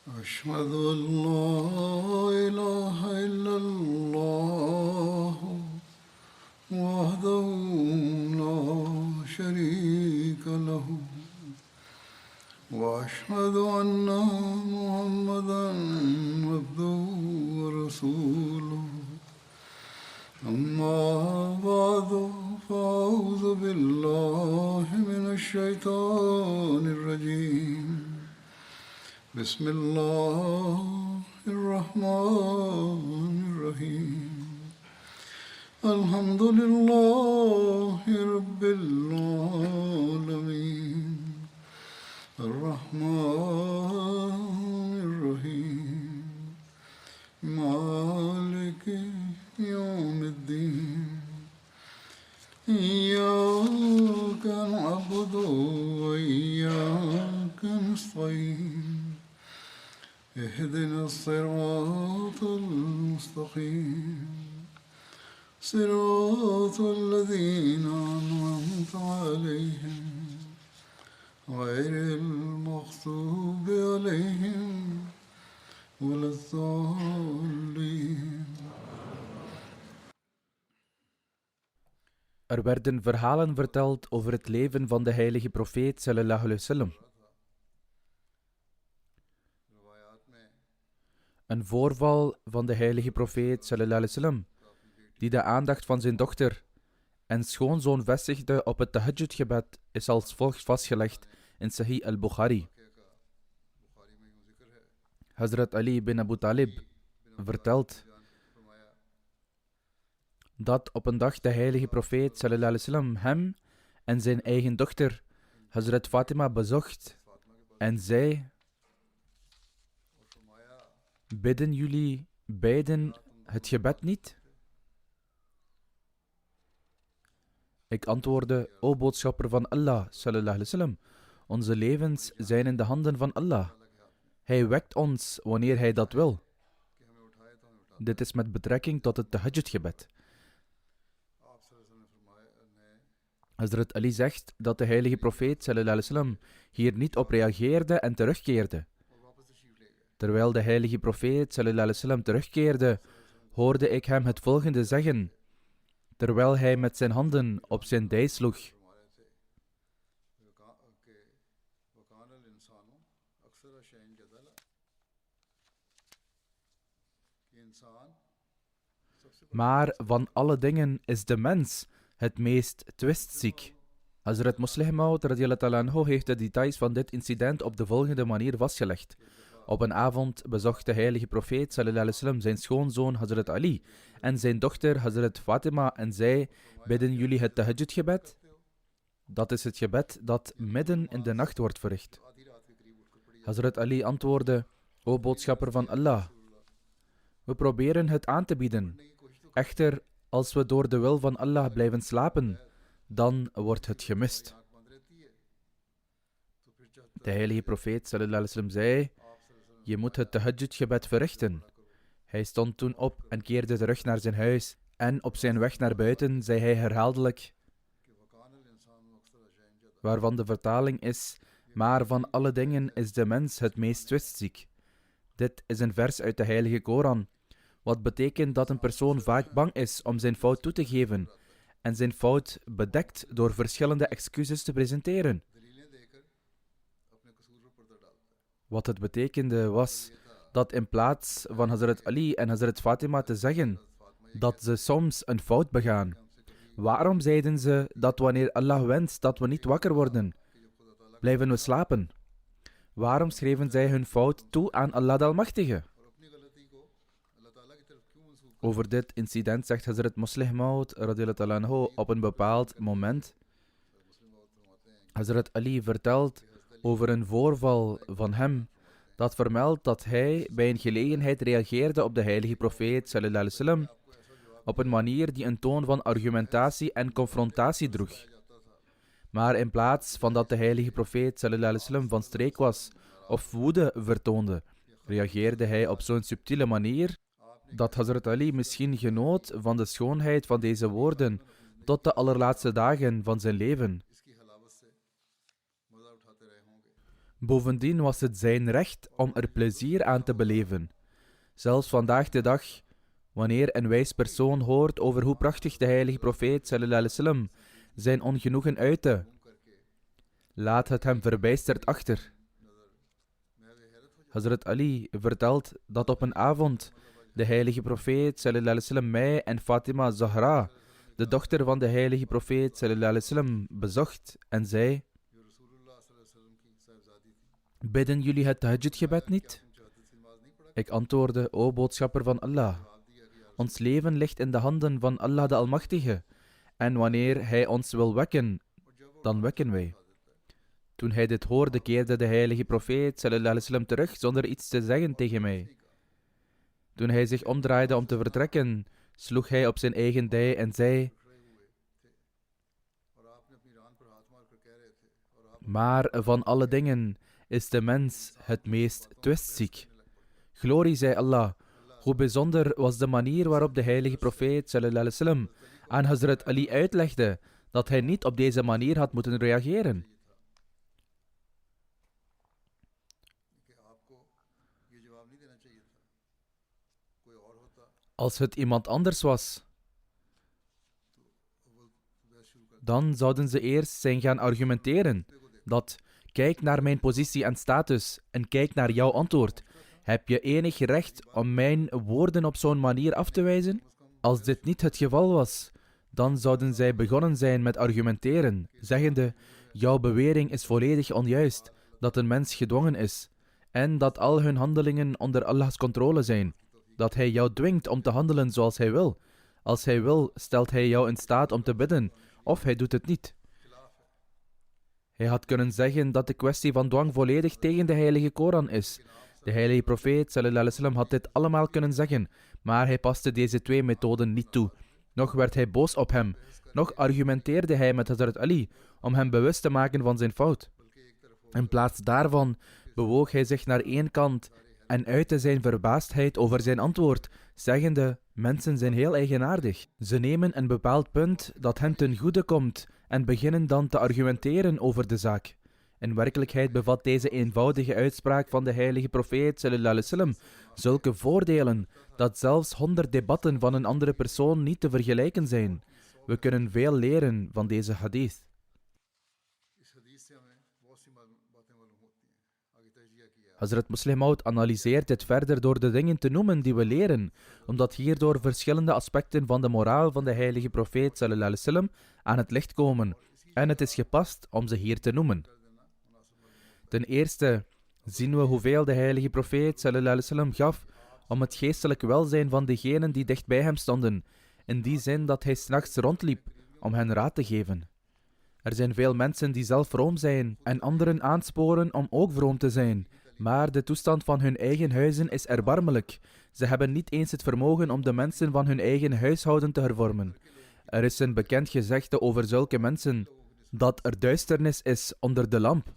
أشهد أن لا إله إلا الله وحده لا شريك له وأشهد أن محمدا عبده ورسوله أما بعد فأعوذ بالله من الشيطان الرجيم بسم الله الرحمن الرحيم الحمد لله رب العالمين الرحمن الرحيم مالك يوم الدين إياك نعبد وإياك نستعين اهدنا الصراط المستقيم صراط الذين أنعمت عليهم غير المغضوب عليهم ولا الضالين. Er werden verhalen verteld over het leven van de heilige profeet sallallahu alaihi wasallam. Een voorval van de heilige profeet sallallahu alaihi wasallam, die de aandacht van zijn dochter en schoonzoon vestigde op het tahajjud-gebed, is als volgt vastgelegd in Sahih al-Bukhari. Hazrat Ali bin Abu Talib vertelt dat op een dag de heilige profeet sallallahu alaihi wasallam hem en zijn eigen dochter Hazrat Fatima bezocht en zei: bidden jullie beiden het gebed niet? Ik antwoordde: o boodschapper van Allah sallallahu alaihi wasallam, onze levens zijn in de handen van Allah. Hij wekt ons wanneer hij dat wil. Dit is met betrekking tot het tahajjud-gebed. Hazrat Ali zegt dat de heilige profeet sallallahu alaihi wasallam hier niet op reageerde en terugkeerde. Terwijl de heilige profeet sallallahu alaihi wasallam terugkeerde, hoorde ik hem het volgende zeggen, terwijl hij met zijn handen op zijn dij sloeg. Maar van alle dingen is de mens het meest twistziek. Hazrat Muslih Maud radiyallahu ta'ala anhu heeft de details van dit incident op de volgende manier vastgelegd. Op een avond bezocht de heilige profeet sallallahu alaihi wasallam zijn schoonzoon Hazrat Ali en zijn dochter Hazrat Fatima en zei: bidden jullie het tahajjud-gebed? Dat is het gebed dat midden in de nacht wordt verricht. Hazrat Ali antwoordde: o boodschapper van Allah, we proberen het aan te bieden. Echter, als we door de wil van Allah blijven slapen, dan wordt het gemist. De heilige profeet sallallahu alaihi wasallam zei: je moet het tahajjud-gebed verrichten. Hij stond toen op en keerde terug naar zijn huis en op zijn weg naar buiten zei hij herhaaldelijk, waarvan de vertaling is: maar van alle dingen is de mens het meest twistziek. Dit is een vers uit de heilige Koran, wat betekent dat een persoon vaak bang is om zijn fout toe te geven en zijn fout bedekt door verschillende excuses te presenteren. Wat het betekende was dat in plaats van Hazrat Ali en Hazrat Fatima te zeggen dat ze soms een fout begaan, waarom zeiden ze dat wanneer Allah wenst dat we niet wakker worden, blijven we slapen? Waarom schreven zij hun fout toe aan Allah de Almachtige? Over dit incident zegt Hazrat Muslih Maud radiyallahu ta'ala anhu op een bepaald moment. Hazrat Ali vertelt over een voorval van hem dat vermeldt dat hij bij een gelegenheid reageerde op de heilige profeet sallallahu alaihi wasallam op een manier die een toon van argumentatie en confrontatie droeg. Maar in plaats van dat de heilige profeet sallallahu alaihi wasallam van streek was of woede vertoonde, reageerde hij op zo'n subtiele manier dat Hazrat Ali misschien genoot van de schoonheid van deze woorden tot de allerlaatste dagen van zijn leven. Bovendien was het zijn recht om er plezier aan te beleven. Zelfs vandaag de dag, wanneer een wijs persoon hoort over hoe prachtig de heilige profeet sallallahu alaihi wasallam zijn ongenoegen uitte, laat het hem verbijsterd achter. Hazrat Ali vertelt dat op een avond de heilige profeet sallallahu alaihi wasallam mij en Fatima Zahra, de dochter van de heilige profeet sallallahu alaihi wasallam, bezocht en zei: bidden jullie het tahajjud-gebed niet? Ik antwoordde: o boodschapper van Allah, ons leven ligt in de handen van Allah de Almachtige, en wanneer Hij ons wil wekken, dan wekken wij. Toen hij dit hoorde, keerde de heilige profeet sallallahu alaihi wasallam terug zonder iets te zeggen tegen mij. Toen hij zich omdraaide om te vertrekken, sloeg hij op zijn eigen dij en zei: maar van alle dingen is de mens het meest twistziek. Glorie zij Allah, hoe bijzonder was de manier waarop de heilige profeet sallallahu alaihi wasallam aan Hazrat Ali uitlegde dat hij niet op deze manier had moeten reageren. Als het iemand anders was, dan zouden ze eerst zijn gaan argumenteren dat: kijk naar mijn positie en status en kijk naar jouw antwoord. Heb je enig recht om mijn woorden op zo'n manier af te wijzen? Als dit niet het geval was, dan zouden zij begonnen zijn met argumenteren, zeggende: jouw bewering is volledig onjuist, dat een mens gedwongen is, en dat al hun handelingen onder Allahs controle zijn, dat Hij jou dwingt om te handelen zoals Hij wil. Als Hij wil, stelt Hij jou in staat om te bidden, of Hij doet het niet. Hij had kunnen zeggen dat de kwestie van dwang volledig tegen de heilige Koran is. De heilige profeet sallallahu alaihi wasallam had dit allemaal kunnen zeggen, maar hij paste deze twee methoden niet toe. Nog werd hij boos op hem, nog argumenteerde hij met Hazrat Ali om hem bewust te maken van zijn fout. In plaats daarvan bewoog hij zich naar één kant en uitte zijn verbaasdheid over zijn antwoord, zeggende: mensen zijn heel eigenaardig. Ze nemen een bepaald punt dat hen ten goede komt en beginnen dan te argumenteren over de zaak. In werkelijkheid bevat deze eenvoudige uitspraak van de heilige profeet sallallahu alaihi wasallam zulke voordelen dat zelfs 100 debatten van een andere persoon niet te vergelijken zijn. We kunnen veel leren van deze hadith. Hazrat Musleh Maud analyseert dit verder door de dingen te noemen die we leren, omdat hierdoor verschillende aspecten van de moraal van de heilige profeet sallallahu alaihi wasallam aan het licht komen, en het is gepast om ze hier te noemen. Ten eerste zien we hoeveel de heilige profeet sallallahu alaihi wasallam gaf om het geestelijk welzijn van degenen die dicht bij hem stonden, in die zin dat hij 's nachts rondliep om hen raad te geven. Er zijn veel mensen die zelf vroom zijn en anderen aansporen om ook vroom te zijn, maar de toestand van hun eigen huizen is erbarmelijk. Ze hebben niet eens het vermogen om de mensen van hun eigen huishouden te hervormen. Er is een bekend gezegde over zulke mensen, dat er duisternis is onder de lamp.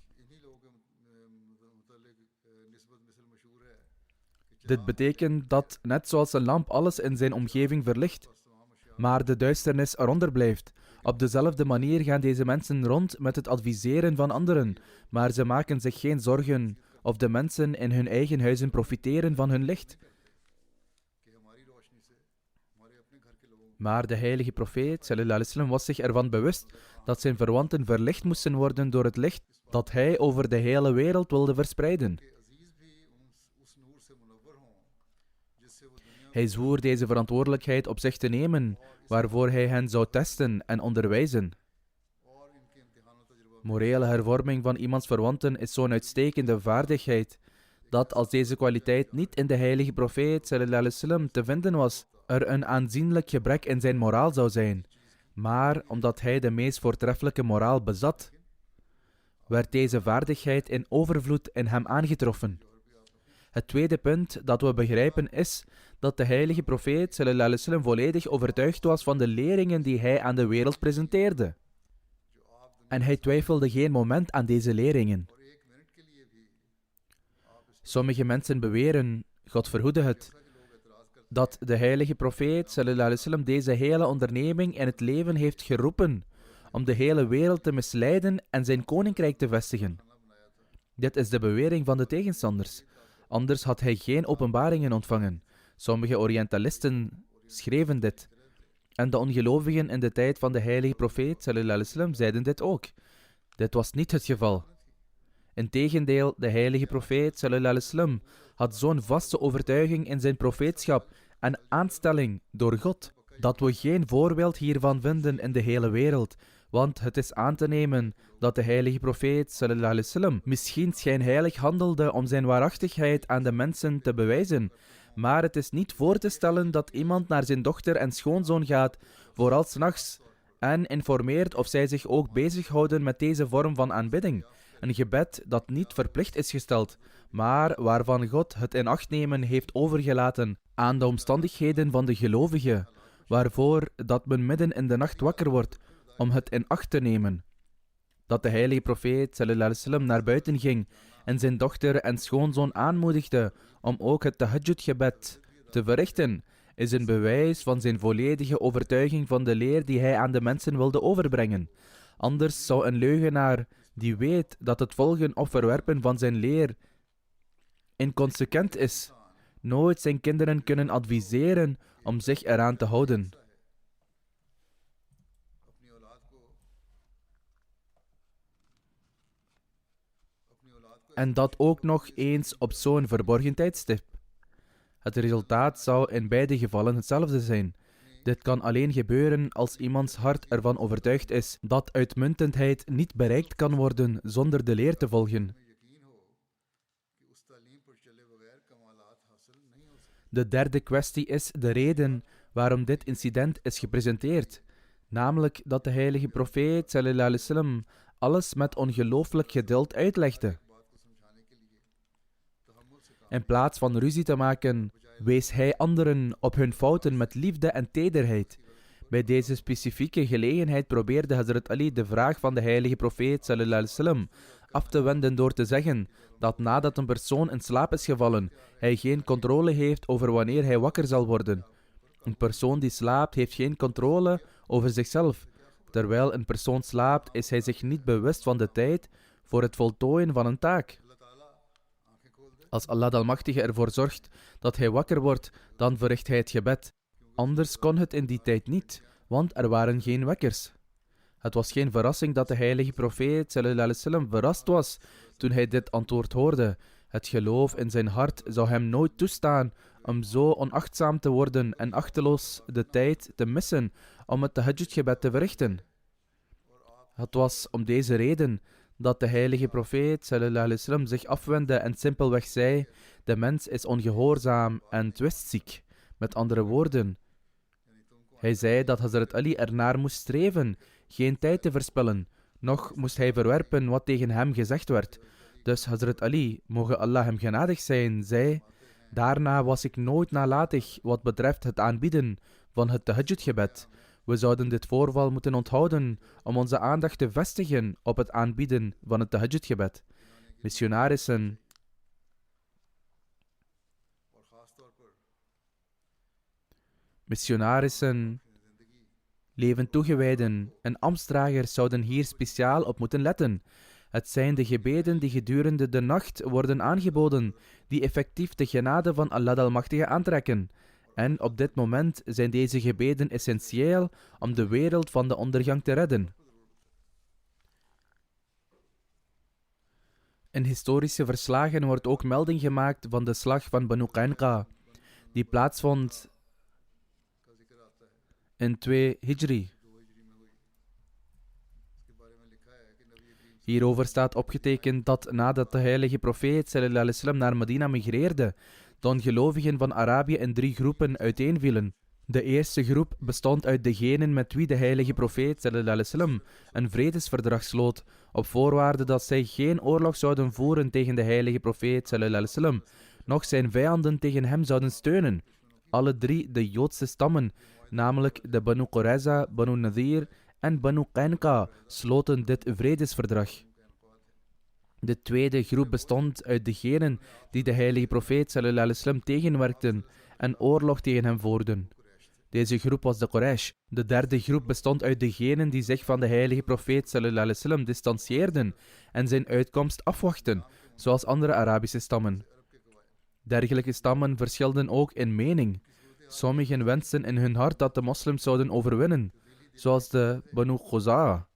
Dit betekent dat, net zoals een lamp alles in zijn omgeving verlicht, maar de duisternis eronder blijft. Op dezelfde manier gaan deze mensen rond met het adviseren van anderen, maar ze maken zich geen zorgen of de mensen in hun eigen huizen profiteren van hun licht. Maar de heilige profeet sallallahu alaihi wasallam was zich ervan bewust dat zijn verwanten verlicht moesten worden door het licht dat hij over de hele wereld wilde verspreiden. Hij zwoer deze verantwoordelijkheid op zich te nemen, waarvoor hij hen zou testen en onderwijzen. Morele hervorming van iemands verwanten is zo'n uitstekende vaardigheid, dat als deze kwaliteit niet in de heilige profeet sallallahu alaihi wasallam te vinden was, er een aanzienlijk gebrek in zijn moraal zou zijn. Maar omdat hij de meest voortreffelijke moraal bezat, werd deze vaardigheid in overvloed in hem aangetroffen. Het tweede punt dat we begrijpen is dat de heilige profeet sallallahu alaihi wasallam volledig overtuigd was van de leringen die hij aan de wereld presenteerde. En hij twijfelde geen moment aan deze leringen. Sommige mensen beweren, God verhoede het, dat de heilige profeet sallallahu alaihi wasallam deze hele onderneming in het leven heeft geroepen om de hele wereld te misleiden en zijn koninkrijk te vestigen. Dit is de bewering van de tegenstanders. Anders had hij geen openbaringen ontvangen. Sommige Orientalisten schreven dit. En de ongelovigen in de tijd van de heilige profeet sallallahu alaihi wasallam zeiden dit ook. Dit was niet het geval. Integendeel, de heilige profeet sallallahu alaihi wasallam had zo'n vaste overtuiging in zijn profeetschap en aanstelling door God, dat we geen voorbeeld hiervan vinden in de hele wereld. Want het is aan te nemen dat de heilige profeet sallallahu alaihi wasallam misschien schijnheilig handelde om zijn waarachtigheid aan de mensen te bewijzen. Maar het is niet voor te stellen dat iemand naar zijn dochter en schoonzoon gaat, vooral 's nachts, en informeert of zij zich ook bezighouden met deze vorm van aanbidding. Een gebed dat niet verplicht is gesteld, maar waarvan God het in acht nemen heeft overgelaten aan de omstandigheden van de gelovigen, waarvoor dat men midden in de nacht wakker wordt om het in acht te nemen. Dat de heilige profeet sallallahu alaihi wasallam naar buiten ging en zijn dochter en schoonzoon aanmoedigde om ook het tahajjud-gebed te verrichten, is een bewijs van zijn volledige overtuiging van de leer die hij aan de mensen wilde overbrengen. Anders zou een leugenaar die weet dat het volgen of verwerpen van zijn leer inconsequent is, nooit zijn kinderen kunnen adviseren om zich eraan te houden. En dat ook nog eens op zo'n verborgen tijdstip. Het resultaat zou in beide gevallen hetzelfde zijn. Dit kan alleen gebeuren als iemands hart ervan overtuigd is dat uitmuntendheid niet bereikt kan worden zonder de leer te volgen. De derde kwestie is de reden waarom dit incident is gepresenteerd. Namelijk dat de heilige profeet sallallahu alaihi wasallam alles met ongelooflijk geduld uitlegde. In plaats van ruzie te maken, wees hij anderen op hun fouten met liefde en tederheid. Bij deze specifieke gelegenheid probeerde Hazrat Ali de vraag van de heilige profeet sallallahu alaihi wasallam af te wenden door te zeggen dat nadat een persoon in slaap is gevallen, hij geen controle heeft over wanneer hij wakker zal worden. Een persoon die slaapt heeft geen controle over zichzelf. Terwijl een persoon slaapt, is hij zich niet bewust van de tijd voor het voltooien van een taak. Als Allah de Almachtige ervoor zorgt dat hij wakker wordt, dan verricht hij het gebed. Anders kon het in die tijd niet, want er waren geen wekkers. Het was geen verrassing dat de heilige profeet sallallahu alaihi wasallam verrast was toen hij dit antwoord hoorde. Het geloof in zijn hart zou hem nooit toestaan om zo onachtzaam te worden en achteloos de tijd te missen om het tahajjud-gebed te verrichten. Het was om deze reden dat de heilige profeet sallallahu alaihi wasallam zich afwendde en simpelweg zei: de mens is ongehoorzaam en twistziek. Met andere woorden, hij zei dat Hazrat Ali ernaar moest streven geen tijd te verspillen, noch moest hij verwerpen wat tegen hem gezegd werd. Dus Hazrat Ali, moge Allah hem genadig zijn, zei: daarna was ik nooit nalatig wat betreft het aanbieden van het tahajjud-gebed. We zouden dit voorval moeten onthouden om onze aandacht te vestigen op het aanbieden van het tahajjud-gebed. Missionarissen, levend toegewijden en ambtsdragers zouden hier speciaal op moeten letten. Het zijn de gebeden die gedurende de nacht worden aangeboden, die effectief de genade van Allah de Almachtige aantrekken. En op dit moment zijn deze gebeden essentieel om de wereld van de ondergang te redden. In historische verslagen wordt ook melding gemaakt van de slag van Banu Qaynuqa, die plaatsvond in 2 Hijri. Hierover staat opgetekend dat nadat de heilige profeet sallallahu alaihi wasallam naar Medina migreerde, dan gelovigen van Arabië in 3 groepen uiteenvielen. De eerste groep bestond uit degenen met wie de heilige profeet sallallahu alaihi wasallam een vredesverdrag sloot, op voorwaarde dat zij geen oorlog zouden voeren tegen de heilige profeet sallallahu alaihi wasallam, noch zijn vijanden tegen hem zouden steunen. Alle 3 de Joodse stammen, namelijk de Banu Qurayza, Banu Nadir en Banu Qaynuqa, sloten dit vredesverdrag. De tweede groep bestond uit degenen die de heilige profeet sallallahu alaihi wasallam tegenwerkten en oorlog tegen hem voerden. Deze groep was de Quraysh. De derde groep bestond uit degenen die zich van de heilige profeet sallallahu alaihi wasallam distancieerden en zijn uitkomst afwachten. zoals andere Arabische stammen. Dergelijke stammen verschilden ook in mening. Sommigen wensten in hun hart dat de moslims zouden overwinnen, zoals de Banu Khuza'a.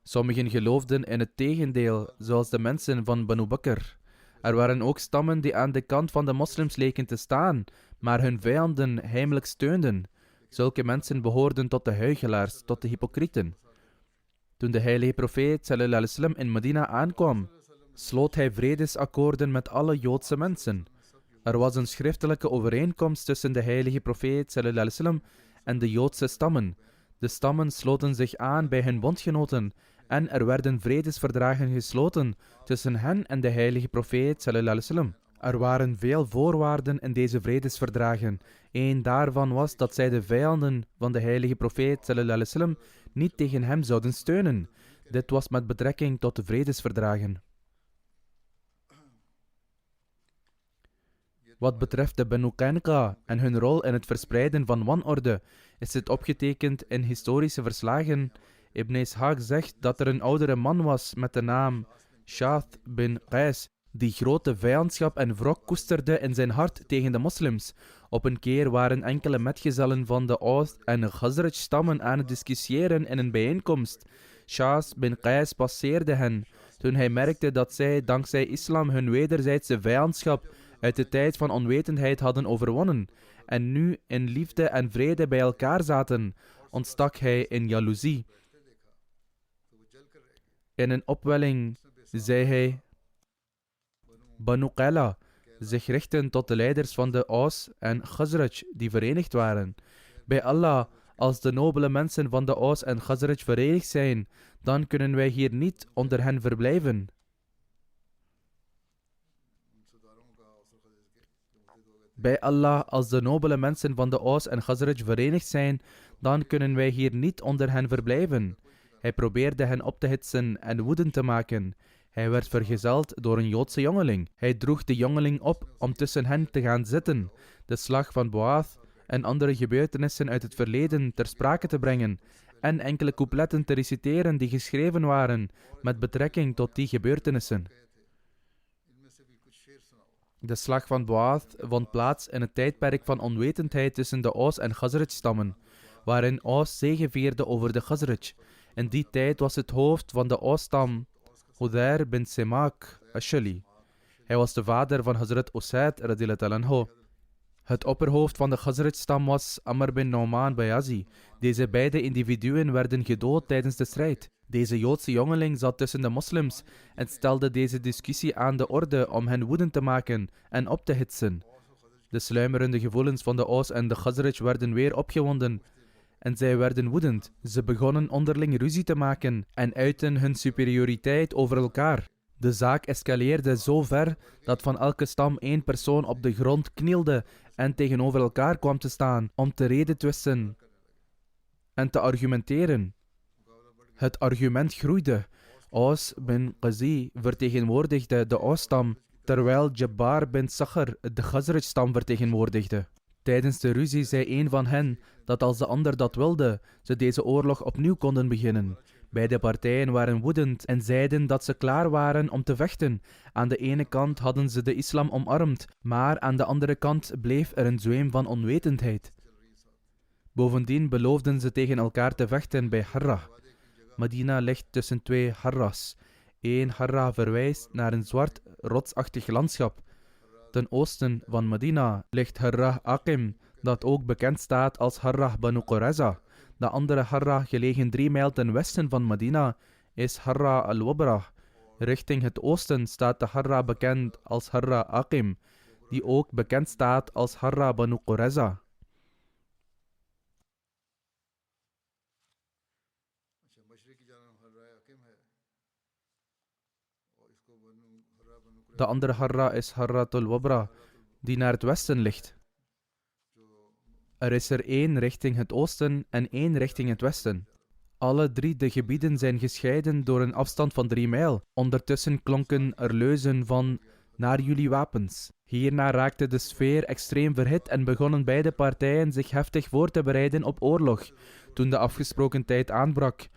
Sommigen geloofden in het tegendeel, zoals de mensen van Banu Bakr. Er waren ook stammen die aan de kant van de moslims leken te staan, maar hun vijanden heimelijk steunden. Zulke mensen behoorden tot de huichelaars, tot de hypocrieten. Toen de heilige profeet sallallahu alaihi wasallam in Medina aankwam, sloot hij vredesakkoorden met alle Joodse mensen. Er was een schriftelijke overeenkomst tussen de heilige profeet sallallahu alaihi wasallam en de Joodse stammen. De stammen sloten zich aan bij hun bondgenoten en er werden vredesverdragen gesloten tussen hen en de heilige profeet sallallahu alaihi wasallam. Er waren veel voorwaarden in deze vredesverdragen. Eén daarvan was dat zij de vijanden van de heilige profeet sallallahu alaihi wasallam niet tegen hem zouden steunen. Dit was met betrekking tot de vredesverdragen. Wat betreft de Banu Qaynuqa en hun rol in het verspreiden van wanorde, is het opgetekend in historische verslagen. Ibn Ishaq zegt dat er een oudere man was met de naam Shath bin Qais, die grote vijandschap en wrok koesterde in zijn hart tegen de moslims. Op een keer waren enkele metgezellen van de Aus en Khazraj stammen aan het discussiëren in een bijeenkomst. Shath bin Qais passeerde hen, toen hij merkte dat zij dankzij islam hun wederzijdse vijandschap uit de tijd van onwetendheid hadden overwonnen en nu in liefde en vrede bij elkaar zaten, ontstak hij in jaloezie. In een opwelling zei hij: Banu Qayla, zich richten tot de leiders van de Aus en Khazraj die verenigd waren. Bij Allah, als de nobele mensen van de Aus en Khazraj verenigd zijn, dan kunnen wij hier niet onder hen verblijven. Bij Allah, als de nobele mensen van de Aus en Khazraj verenigd zijn, dan kunnen wij hier niet onder hen verblijven. Hij probeerde hen op te hitsen en woedend te maken. Hij werd vergezeld door een Joodse jongeling. Hij droeg de jongeling op om tussen hen te gaan zitten, de slag van Boath en andere gebeurtenissen uit het verleden ter sprake te brengen en enkele coupletten te reciteren die geschreven waren met betrekking tot die gebeurtenissen. De slag van Boath vond plaats in het tijdperk van onwetendheid tussen de Aus en Khazraj stammen, waarin Aus zegevierde over de Khazraj. In die tijd was het hoofd van de Aus-stam Hudayr bin Simak Ashali. Hij was de vader van Hazrat Usaid radhiyallahu anhu. Het opperhoofd van de Khazraj-stam was Amr bin Nauman Bayazi. Deze beide individuen werden gedood tijdens de strijd. Deze Joodse jongeling zat tussen de moslims en stelde deze discussie aan de orde om hen woedend te maken en op te hitsen. De sluimerende gevoelens van de Aus en de Khazraj werden weer opgewonden en zij werden woedend. Ze begonnen onderling ruzie te maken en uitten hun superioriteit over elkaar. De zaak escaleerde zo ver dat van elke stam één persoon op de grond knielde en tegenover elkaar kwam te staan om te redetwisten en te argumenteren. Het argument groeide. Aus bin Qazi vertegenwoordigde de Aus-stam, terwijl Jabbar bin Sakhr de Khazraj-stam vertegenwoordigde. Tijdens de ruzie zei een van hen dat als de ander dat wilde, ze deze oorlog opnieuw konden beginnen. Beide partijen waren woedend en zeiden dat ze klaar waren om te vechten. Aan de ene kant hadden ze de islam omarmd, maar aan de andere kant bleef er een zweem van onwetendheid. Bovendien beloofden ze tegen elkaar te vechten bij Harrah. Medina ligt tussen twee Harras. Eén Harrah verwijst naar een zwart, rotsachtig landschap. Ten oosten van Medina ligt Harrah Aqim, dat ook bekend staat als Harrah Banu Qurayza. De andere Harrah, gelegen 3 mijl ten westen van Medina, is Harrah al-Wabrah. Richting het oosten staat de Harrah bekend als Harrah Aqim, die ook bekend staat als Harrah Banu Qurayza. De andere Harrah is Harrah al-Wabrah, die naar het westen ligt. Er is er 1 richting het oosten en 1 richting het westen. Alle 3 de gebieden zijn gescheiden door een afstand van 3 mijl. Ondertussen klonken er leuzen van "naar jullie wapens". Hierna raakte de sfeer extreem verhit en begonnen beide partijen zich heftig voor te bereiden op oorlog. Toen de afgesproken tijd aanbrak,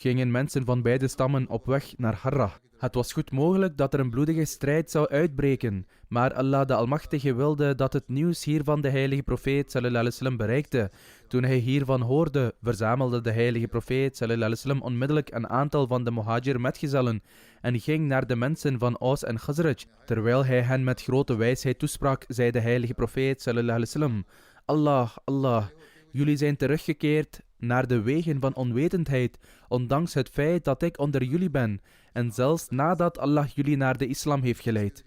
gingen mensen van beide stammen op weg naar Harra. Het was goed mogelijk dat er een bloedige strijd zou uitbreken, maar Allah de Almachtige wilde dat het nieuws hiervan de heilige profeet sallallahu alaihi wasallam bereikte. Toen hij hiervan hoorde, verzamelde de heilige profeet sallallahu alaihi wasallam onmiddellijk een aantal van de Muhajir-metgezellen en ging naar de mensen van Aus en Khazraj. Terwijl hij hen met grote wijsheid toesprak, zei de heilige profeet sallallahu alaihi wasallam: Allah, Allah, jullie zijn teruggekeerd naar de wegen van onwetendheid, ondanks het feit dat ik onder jullie ben, en zelfs nadat Allah jullie naar de islam heeft geleid.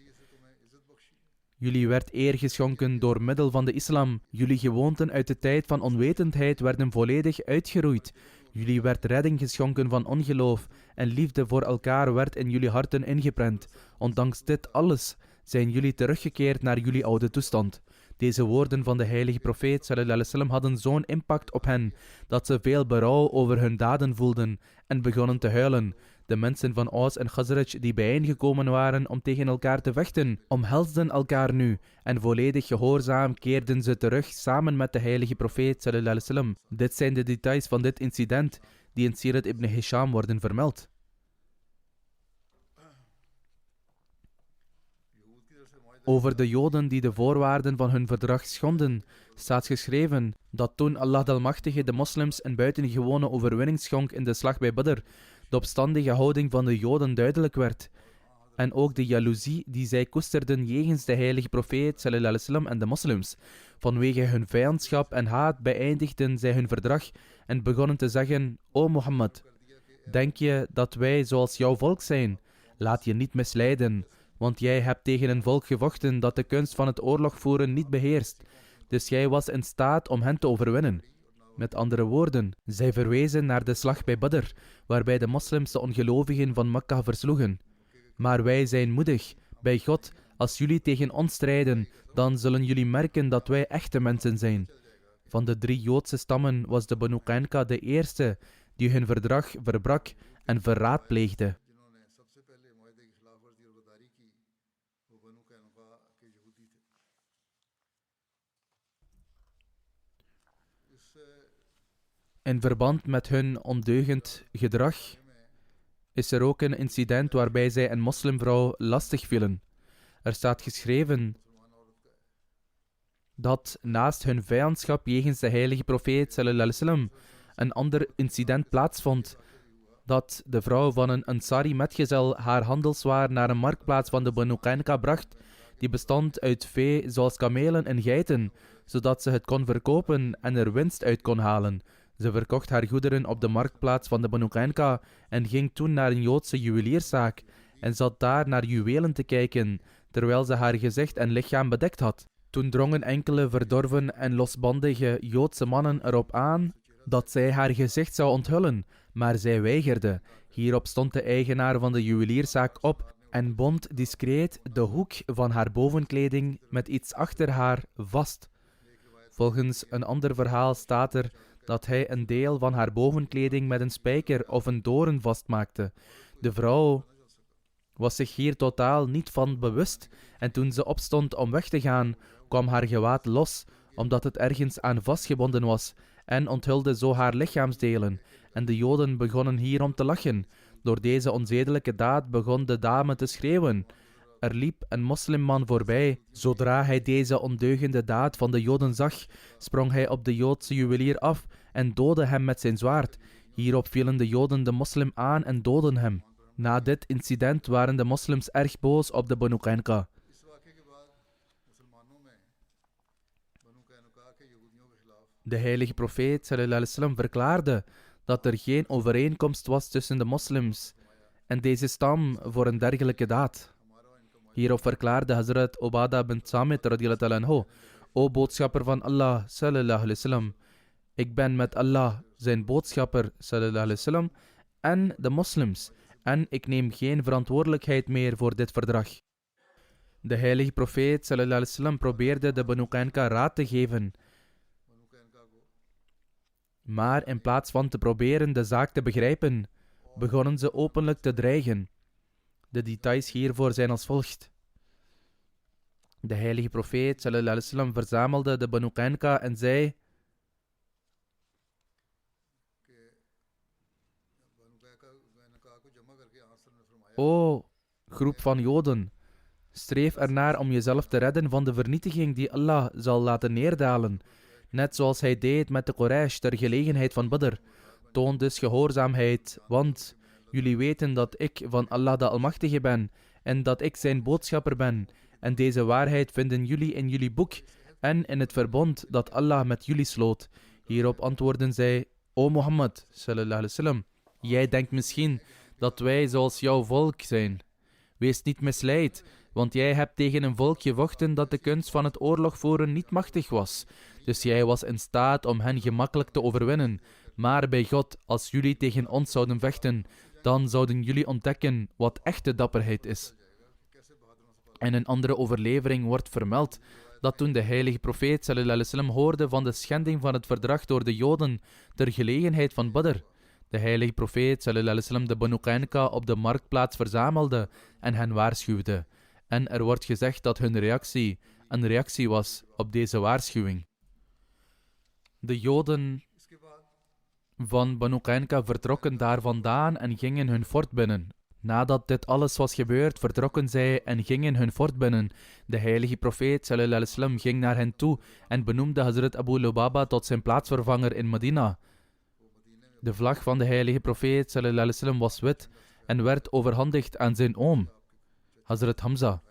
Jullie werd eer geschonken door middel van de islam. Jullie gewoonten uit de tijd van onwetendheid werden volledig uitgeroeid. Jullie werd redding geschonken van ongeloof en liefde voor elkaar werd in jullie harten ingeprent. Ondanks dit alles zijn jullie teruggekeerd naar jullie oude toestand. Deze woorden van de heilige profeet sallallahu alaihi wasallam hadden zo'n impact op hen dat ze veel berouw over hun daden voelden en begonnen te huilen. De mensen van Aus en Khazraj die bijeengekomen waren om tegen elkaar te vechten, omhelsden elkaar nu en volledig gehoorzaam keerden ze terug samen met de heilige profeet sallallahu alaihi wasallam. Dit zijn de details van dit incident die in Sirat ibn Hisham worden vermeld. Over de Joden die de voorwaarden van hun verdrag schonden, staat geschreven dat toen Allah de Almachtige de moslims een buitengewone overwinning schonk in de slag bij Badr, de opstandige houding van de Joden duidelijk werd. En ook de jaloezie die zij koesterden jegens de heilige profeet sallallahu alaihi wasallam en de moslims. Vanwege hun vijandschap en haat beëindigden zij hun verdrag en begonnen te zeggen: O Mohammed, denk je dat wij zoals jouw volk zijn? Laat je niet misleiden, want jij hebt tegen een volk gevochten dat de kunst van het oorlogvoeren niet beheerst. Dus jij was in staat om hen te overwinnen. Met andere woorden, zij verwezen naar de slag bij Badr, waarbij de moslims de ongelovigen van Mekka versloegen. Maar wij zijn moedig. Bij God, als jullie tegen ons strijden, dan zullen jullie merken dat wij echte mensen zijn. Van de 3 Joodse stammen was de Banu Qaynuqa de eerste die hun verdrag verbrak en verraad pleegde. In verband met hun ondeugend gedrag is er ook een incident waarbij zij een moslimvrouw lastig vielen. Er staat geschreven dat naast hun vijandschap jegens de heilige profeet sallallahu alaihi wasallam een ander incident plaatsvond, dat de vrouw van een Ansari-metgezel haar handelswaar naar een marktplaats van de Banu Qaynuqa bracht, die bestond uit vee zoals kamelen en geiten, zodat ze het kon verkopen en er winst uit kon halen. Ze verkocht haar goederen op de marktplaats van de Banu Qaynuqa en ging toen naar een Joodse juwelierszaak en zat daar naar juwelen te kijken, terwijl ze haar gezicht en lichaam bedekt had. Toen drongen enkele verdorven en losbandige Joodse mannen erop aan dat zij haar gezicht zou onthullen, maar zij weigerde. Hierop stond de eigenaar van de juwelierszaak op en bond discreet de hoek van haar bovenkleding met iets achter haar vast. Volgens een ander verhaal staat er dat hij een deel van haar bovenkleding met een spijker of een doorn vastmaakte. De vrouw was zich hier totaal niet van bewust en toen ze opstond om weg te gaan, kwam haar gewaad los, omdat het ergens aan vastgebonden was en onthulde zo haar lichaamsdelen. En de Joden begonnen hierom te lachen. Door deze onzedelijke daad begon de dame te schreeuwen. Er liep een moslimman voorbij. Zodra hij deze ondeugende daad van de Joden zag, sprong hij op de Joodse juwelier af en doodde hem met zijn zwaard. Hierop vielen de Joden de moslim aan en doodden hem. Na dit incident waren de moslims erg boos op de Banu Qaynuqa. De heilige profeet sallallahu alaihi wasallam verklaarde dat er geen overeenkomst was tussen de moslims en deze stam voor een dergelijke daad. Hierop verklaarde Hazrat Ubadah bin Samit radiyallahu anhu: O boodschapper van Allah sallallahu alaihi wasallam, ik ben met Allah, zijn boodschapper sallallahu alaihi wasallam, en de moslims, en ik neem geen verantwoordelijkheid meer voor dit verdrag. De heilige profeet sallallahu alaihi wasallam probeerde de Banu Qaynuqa raad te geven, maar in plaats van te proberen de zaak te begrijpen, begonnen ze openlijk te dreigen. De details hiervoor zijn als volgt. De heilige profeet sallallahu alaihi wasallam verzamelde de Banu Qaynuqa en zei: O groep van Joden, streef ernaar om jezelf te redden van de vernietiging die Allah zal laten neerdalen, net zoals hij deed met de Quraysh ter gelegenheid van Badr. Toon dus gehoorzaamheid, want jullie weten dat ik van Allah de Almachtige ben en dat ik zijn boodschapper ben. En deze waarheid vinden jullie in jullie boek en in het verbond dat Allah met jullie sloot. Hierop antwoordden zij: O Mohammed, sallallahu alaihi wasallam, jij denkt misschien dat wij zoals jouw volk zijn. Wees niet misleid, want jij hebt tegen een volk gevochten dat de kunst van het oorlog voeren niet machtig was. Dus jij was in staat om hen gemakkelijk te overwinnen. Maar bij God, als jullie tegen ons zouden vechten, dan zouden jullie ontdekken wat echte dapperheid is. In een andere overlevering wordt vermeld dat toen de heilige profeet sallallahu alaihi wasallam hoorde van de schending van het verdrag door de Joden ter gelegenheid van Badr, de heilige profeet sallallahu alaihi wasallam de Banu Qaynuqa op de marktplaats verzamelde en hen waarschuwde. En er wordt gezegd dat hun reactie een reactie was op deze waarschuwing. De Joden van Banu Qaynuqa vertrokken daar vandaan en gingen hun fort binnen. Nadat dit alles was gebeurd, vertrokken zij en gingen hun fort binnen. De heilige profeet sallallahu alaihi wasallam ging naar hen toe en benoemde Hazrat Abu Lubaba tot zijn plaatsvervanger in Medina. De vlag van de heilige profeet sallallahu alaihi wasallam was wit en werd overhandigd aan zijn oom, Hazrat Hamza.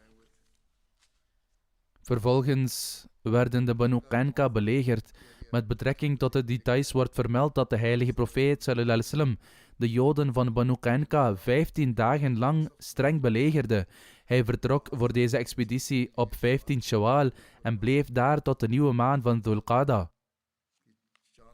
Vervolgens werden de Banu Qaynuqa belegerd. Met betrekking tot de details wordt vermeld dat de heilige profeet sallallahu alaihi wasallam de Joden van Banu Qaynuqa 15 dagen lang streng belegerde. Hij vertrok voor deze expeditie op 15 Shawwal en bleef daar tot de nieuwe maan van Dhul Qa'da.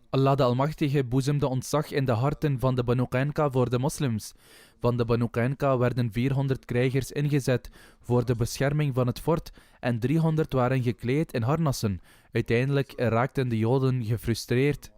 Allah de Almachtige boezemde ontzag in de harten van de Banu Qaynuqa voor de moslims. Van de Banu Qaynuqa werden 400 krijgers ingezet voor de bescherming van het fort en 300 waren gekleed in harnassen. Uiteindelijk raakten de Joden gefrustreerd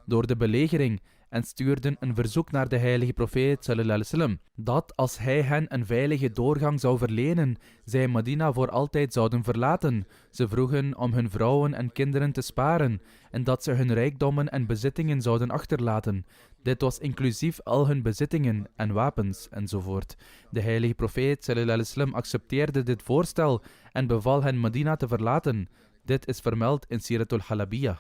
door de belegering en stuurden een verzoek naar de heilige profeet sallallahu alaihi wasallam dat als hij hen een veilige doorgang zou verlenen, zij Medina voor altijd zouden verlaten. Ze vroegen om hun vrouwen en kinderen te sparen en dat ze hun rijkdommen en bezittingen zouden achterlaten. Dit was inclusief al hun bezittingen en wapens enzovoort. De heilige profeet sallallahu alaihi wasallam accepteerde dit voorstel en beval hen Medina te verlaten. Dit is vermeld in Siratul Halabiyah.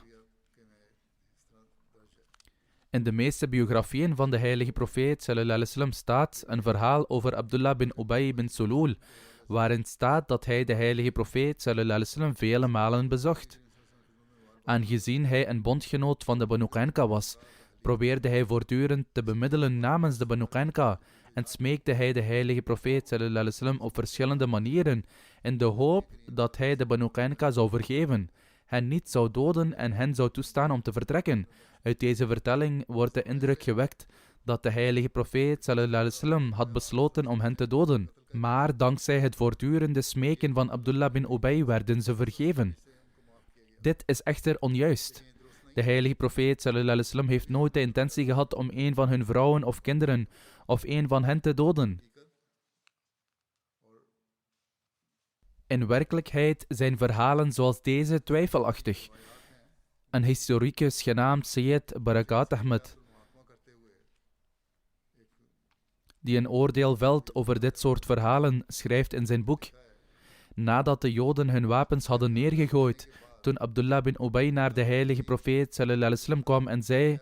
In de meeste biografieën van de heilige profeet sallallahu alaihi wasallam staat een verhaal over Abdullah bin Ubay bin Sulul, waarin staat dat hij de heilige profeet sallallahu alaihi wasallam vele malen bezocht. Aangezien hij een bondgenoot van de Banu Qaynuqa was, probeerde hij voortdurend te bemiddelen namens de Banu Qaynuqa en smeekte hij de heilige profeet sallallahu alaihi wasallam op verschillende manieren in de hoop dat hij de Banu Qaynuqa zou vergeven, hen niet zou doden en hen zou toestaan om te vertrekken. Uit deze vertelling wordt de indruk gewekt dat de heilige profeet sallallahu alaihi wasallam had besloten om hen te doden. Maar dankzij het voortdurende smeken van Abdullah bin Ubay werden ze vergeven. Dit is echter onjuist. De heilige profeet sallallahu alaihi wasallam heeft nooit de intentie gehad om een van hun vrouwen of kinderen of een van hen te doden. In werkelijkheid zijn verhalen zoals deze twijfelachtig. Een historicus genaamd Sayyid Barakat Ahmed, die een oordeel velt over dit soort verhalen, schrijft in zijn boek: nadat de Joden hun wapens hadden neergegooid, toen Abdullah bin Ubay naar de heilige profeet sallallahu alaihi wasallam kwam en zei: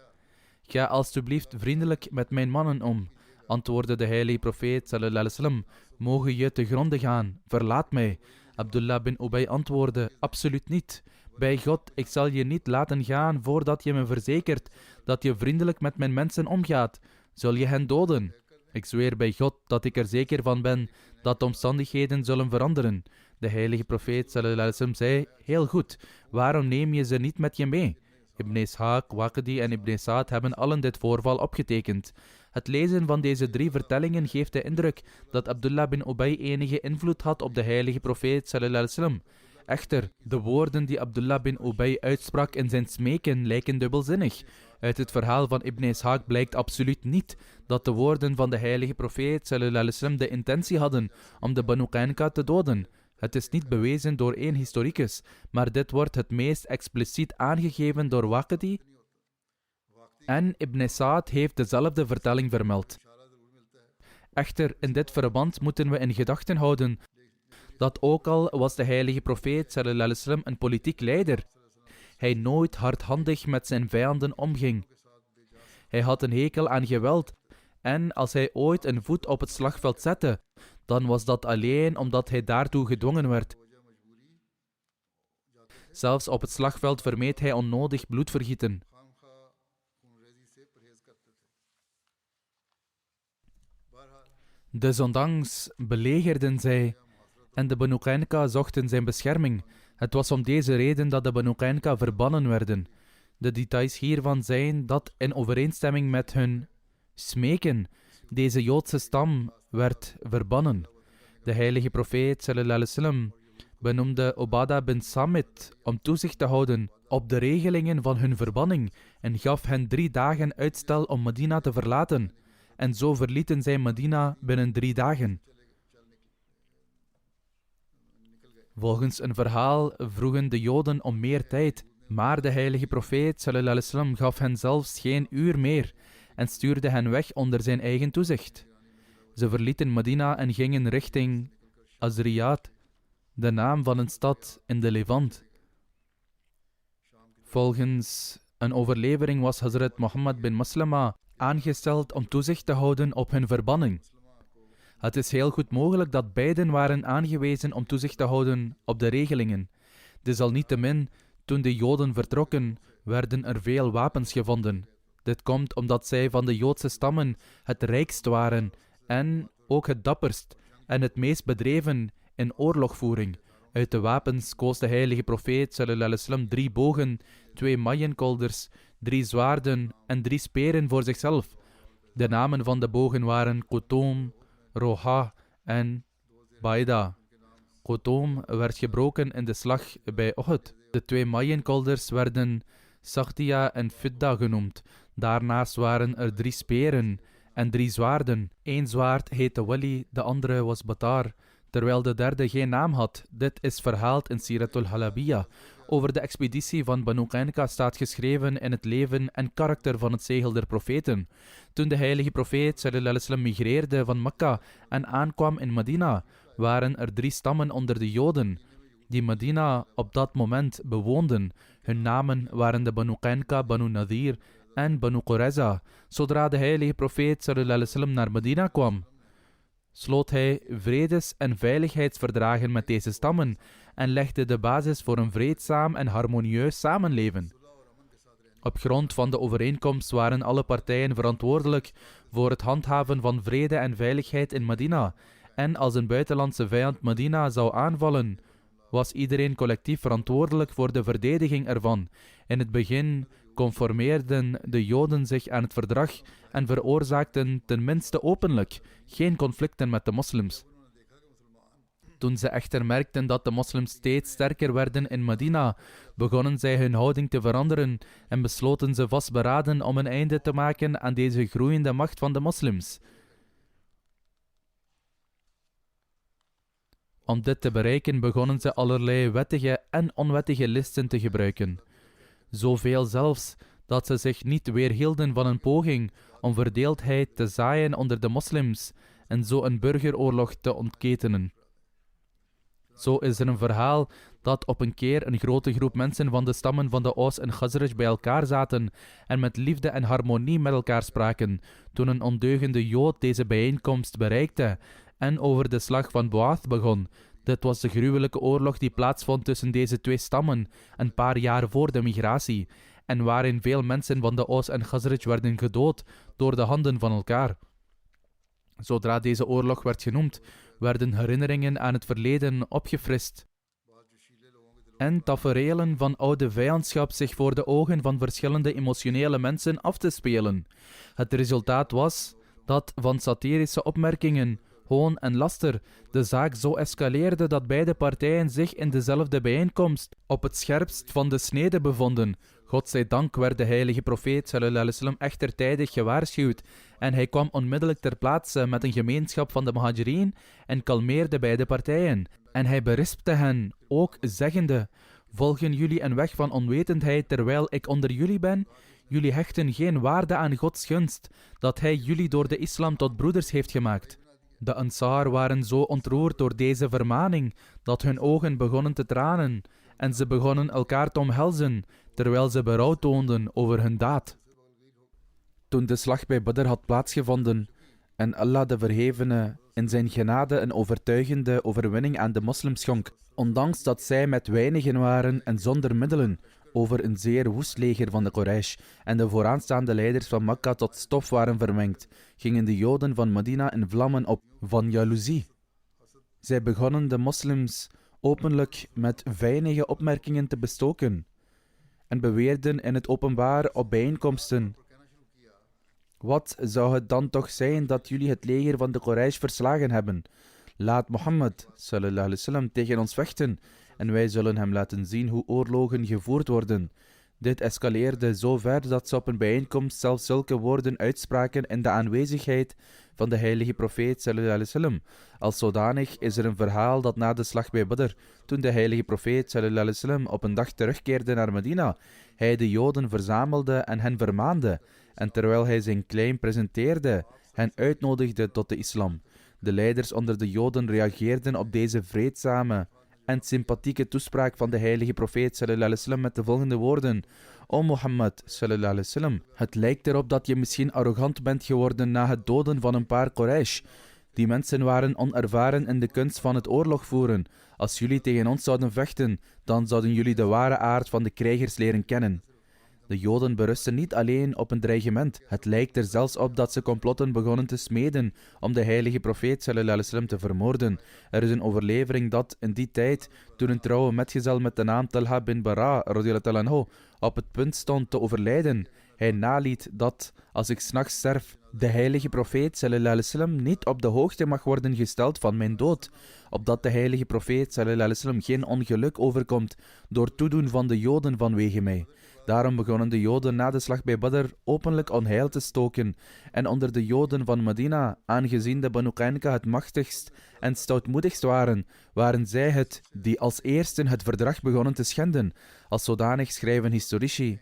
ga alstublieft vriendelijk met mijn mannen om, antwoordde de heilige profeet sallallahu alaihi wasallam: mogen je te gronde gaan, verlaat mij. Abdullah bin Ubay antwoordde: absoluut niet. Bij God, ik zal je niet laten gaan voordat je me verzekert dat je vriendelijk met mijn mensen omgaat. Zul je hen doden? Ik zweer bij God dat ik er zeker van ben dat de omstandigheden zullen veranderen. De heilige profeet sallallahu alaihi wasallam zei: heel goed, waarom neem je ze niet met je mee? Ibn Ishaq, Waqidi en Ibn Sa'd hebben allen dit voorval opgetekend. Het lezen van deze 3 vertellingen geeft de indruk dat Abdullah bin Ubay enige invloed had op de heilige profeet sallallahu alaihi wasallam. Echter, de woorden die Abdullah bin Ubay uitsprak in zijn smeken lijken dubbelzinnig. Uit het verhaal van Ibn Ishaq blijkt absoluut niet dat de woorden van de heilige profeet sallallahu alaihi wasallam de intentie hadden om de Banu Qaynuqa te doden. Het is niet bewezen door één historicus, maar dit wordt het meest expliciet aangegeven door Waqidi en Ibn Sa'd heeft dezelfde vertelling vermeld. Echter, in dit verband moeten we in gedachten houden dat ook al was de heilige profeet sallallahu alaihi wasallam een politiek leider, hij nooit hardhandig met zijn vijanden omging. Hij had een hekel aan geweld en als hij ooit een voet op het slagveld zette, dan was dat alleen omdat hij daartoe gedwongen werd. Zelfs op het slagveld vermeed hij onnodig bloedvergieten. Desondanks belegerden zij en de Banu Qaynuqa zochten zijn bescherming. Het was om deze reden dat de Banu Qaynuqa verbannen werden. De details hiervan zijn dat in overeenstemming met hun smeken deze Joodse stam werd verbannen. De heilige profeet sallallahu alaihi wasallam benoemde Ubadah bin Samit om toezicht te houden op de regelingen van hun verbanning en gaf hen 3 dagen uitstel om Medina te verlaten. En zo verlieten zij Medina binnen 3 dagen. Volgens een verhaal vroegen de Joden om meer tijd, maar de heilige profeet sallallahu alaihi wasallam gaf hen zelfs geen uur meer en stuurde hen weg onder zijn eigen toezicht. Ze verlieten Medina en gingen richting Azriyat, de naam van een stad in de Levant. Volgens een overlevering was Hazrat Mohammed bin Maslama aangesteld om toezicht te houden op hun verbanning. Het is heel goed mogelijk dat beiden waren aangewezen om toezicht te houden op de regelingen. Desalniettemin, toen de Joden vertrokken, werden er veel wapens gevonden. Dit komt omdat zij van de Joodse stammen het rijkst waren en ook het dapperst en het meest bedreven in oorlogvoering. Uit de wapens koos de heilige profeet sallallahu alaihi wasallam 3 bogen, 2 maaienkolders, 3 zwaarden en 3 speren voor zichzelf. De namen van de bogen waren Qutum, Roha en Baida. Qutum werd gebroken in de slag bij Uhud. De 2 maaienkolders werden Saghtiya en Fidda genoemd. Daarnaast waren er 3 speren en 3 zwaarden. 1 zwaard heette Wali, de andere was Batar, terwijl de derde geen naam had. Dit is verhaald in Siratul Halabiyah. Over de expeditie van Banu Qaynuqa staat geschreven in het leven en karakter van het zegel der profeten. Toen de heilige profeet sallallahu alaihi wasallam migreerde van Mekka en aankwam in Medina, waren er 3 stammen onder de Joden die Medina op dat moment bewoonden. Hun namen waren de Banu Qaynuqa, Banu Nadir en Banu Qurayza. Zodra de heilige profeet sallallahu alaihi wasallam naar Medina kwam, sloot hij vredes- en veiligheidsverdragen met deze stammen en legde de basis voor een vreedzaam en harmonieus samenleven. Op grond van de overeenkomst waren alle partijen verantwoordelijk voor het handhaven van vrede en veiligheid in Medina. En als een buitenlandse vijand Medina zou aanvallen, was iedereen collectief verantwoordelijk voor de verdediging ervan. In het begin conformeerden de Joden zich aan het verdrag en veroorzaakten tenminste openlijk geen conflicten met de moslims. Toen ze echter merkten dat de moslims steeds sterker werden in Medina, begonnen zij hun houding te veranderen en besloten ze vastberaden om een einde te maken aan deze groeiende macht van de moslims. Om dit te bereiken begonnen ze allerlei wettige en onwettige listen te gebruiken. Zoveel zelfs dat ze zich niet weerhielden van een poging om verdeeldheid te zaaien onder de moslims en zo een burgeroorlog te ontketenen. Zo is er een verhaal dat op een keer een grote groep mensen van de stammen van de Aus en Khazraj bij elkaar zaten en met liefde en harmonie met elkaar spraken, toen een ondeugende Jood deze bijeenkomst bereikte en over de slag van Boath begon. Dit was de gruwelijke oorlog die plaatsvond tussen deze 2 stammen een paar jaar voor de migratie en waarin veel mensen van de Aus en Khazraj werden gedood door de handen van elkaar. Zodra deze oorlog werd genoemd, werden herinneringen aan het verleden opgefrist en taferelen van oude vijandschap zich voor de ogen van verschillende emotionele mensen af te spelen. Het resultaat was dat van satirische opmerkingen, hoon en laster de zaak zo escaleerde dat beide partijen zich in dezelfde bijeenkomst op het scherpst van de snede bevonden. Godzijdank werd de heilige profeet sallallahu alaihi wasallam echter tijdig gewaarschuwd en hij kwam onmiddellijk ter plaatse met een gemeenschap van de Muhajirin en kalmeerde beide partijen. En hij berispte hen, ook zeggende: volgen jullie een weg van onwetendheid terwijl ik onder jullie ben? Jullie hechten geen waarde aan Gods gunst, dat hij jullie door de islam tot broeders heeft gemaakt. De Ansar waren zo ontroerd door deze vermaning dat hun ogen begonnen te tranen en ze begonnen elkaar te omhelzen, terwijl ze berouw toonden over hun daad. Toen de slag bij Badr had plaatsgevonden en Allah de Verhevene in zijn genade een overtuigende overwinning aan de moslims schonk, ondanks dat zij met weinigen waren en zonder middelen, over een zeer woest leger van de Quraysh en de vooraanstaande leiders van Makka tot stof waren vermengd, gingen de Joden van Medina in vlammen op van jaloezie. Zij begonnen de moslims openlijk met vijnige opmerkingen te bestoken en beweerden in het openbaar op bijeenkomsten: wat zou het dan toch zijn dat jullie het leger van de Quraysh verslagen hebben? Laat Mohammed sallallahu alaihi wasallam tegen ons vechten en wij zullen hem laten zien hoe oorlogen gevoerd worden. Dit escaleerde zo ver dat ze op een bijeenkomst zelfs zulke woorden uitspraken in de aanwezigheid van de heilige profeet sallallahu alaihi wasallam. Als zodanig is er een verhaal dat na de slag bij Badr, toen de heilige profeet sallallahu alaihi wasallam op een dag terugkeerde naar Medina, hij de Joden verzamelde en hen vermaande, en terwijl hij zijn claim presenteerde, hen uitnodigde tot de islam. De leiders onder de Joden reageerden op deze vreedzame en sympathieke toespraak van de heilige profeet sallallahu alaihi wasallam met de volgende woorden: O Mohammed sallallahu alaihi wasallam, het lijkt erop dat je misschien arrogant bent geworden na het doden van een paar Quraysh. Die mensen waren onervaren in de kunst van het oorlog voeren. Als jullie tegen ons zouden vechten, dan zouden jullie de ware aard van de krijgers leren kennen. De Joden berusten niet alleen op een dreigement. Het lijkt er zelfs op dat ze complotten begonnen te smeden om de heilige profeet sallallahu alaihi wasallam te vermoorden. Er is een overlevering dat in die tijd, toen een trouwe metgezel met de naam Talha bin Bara radiyallahu anhu op het punt stond te overlijden, hij naliet dat, als ik 's nachts sterf, de heilige profeet sallallahu alaihi wasallam niet op de hoogte mag worden gesteld van mijn dood, opdat de heilige profeet sallallahu alaihi wasallam geen ongeluk overkomt door toedoen van de Joden vanwege mij. Daarom begonnen de Joden na de slag bij Badr openlijk onheil te stoken, en onder de Joden van Medina, aangezien de Banu Qaynuqa het machtigst en stoutmoedigst waren zij het die als eersten het verdrag begonnen te schenden. Als zodanig schrijven historici: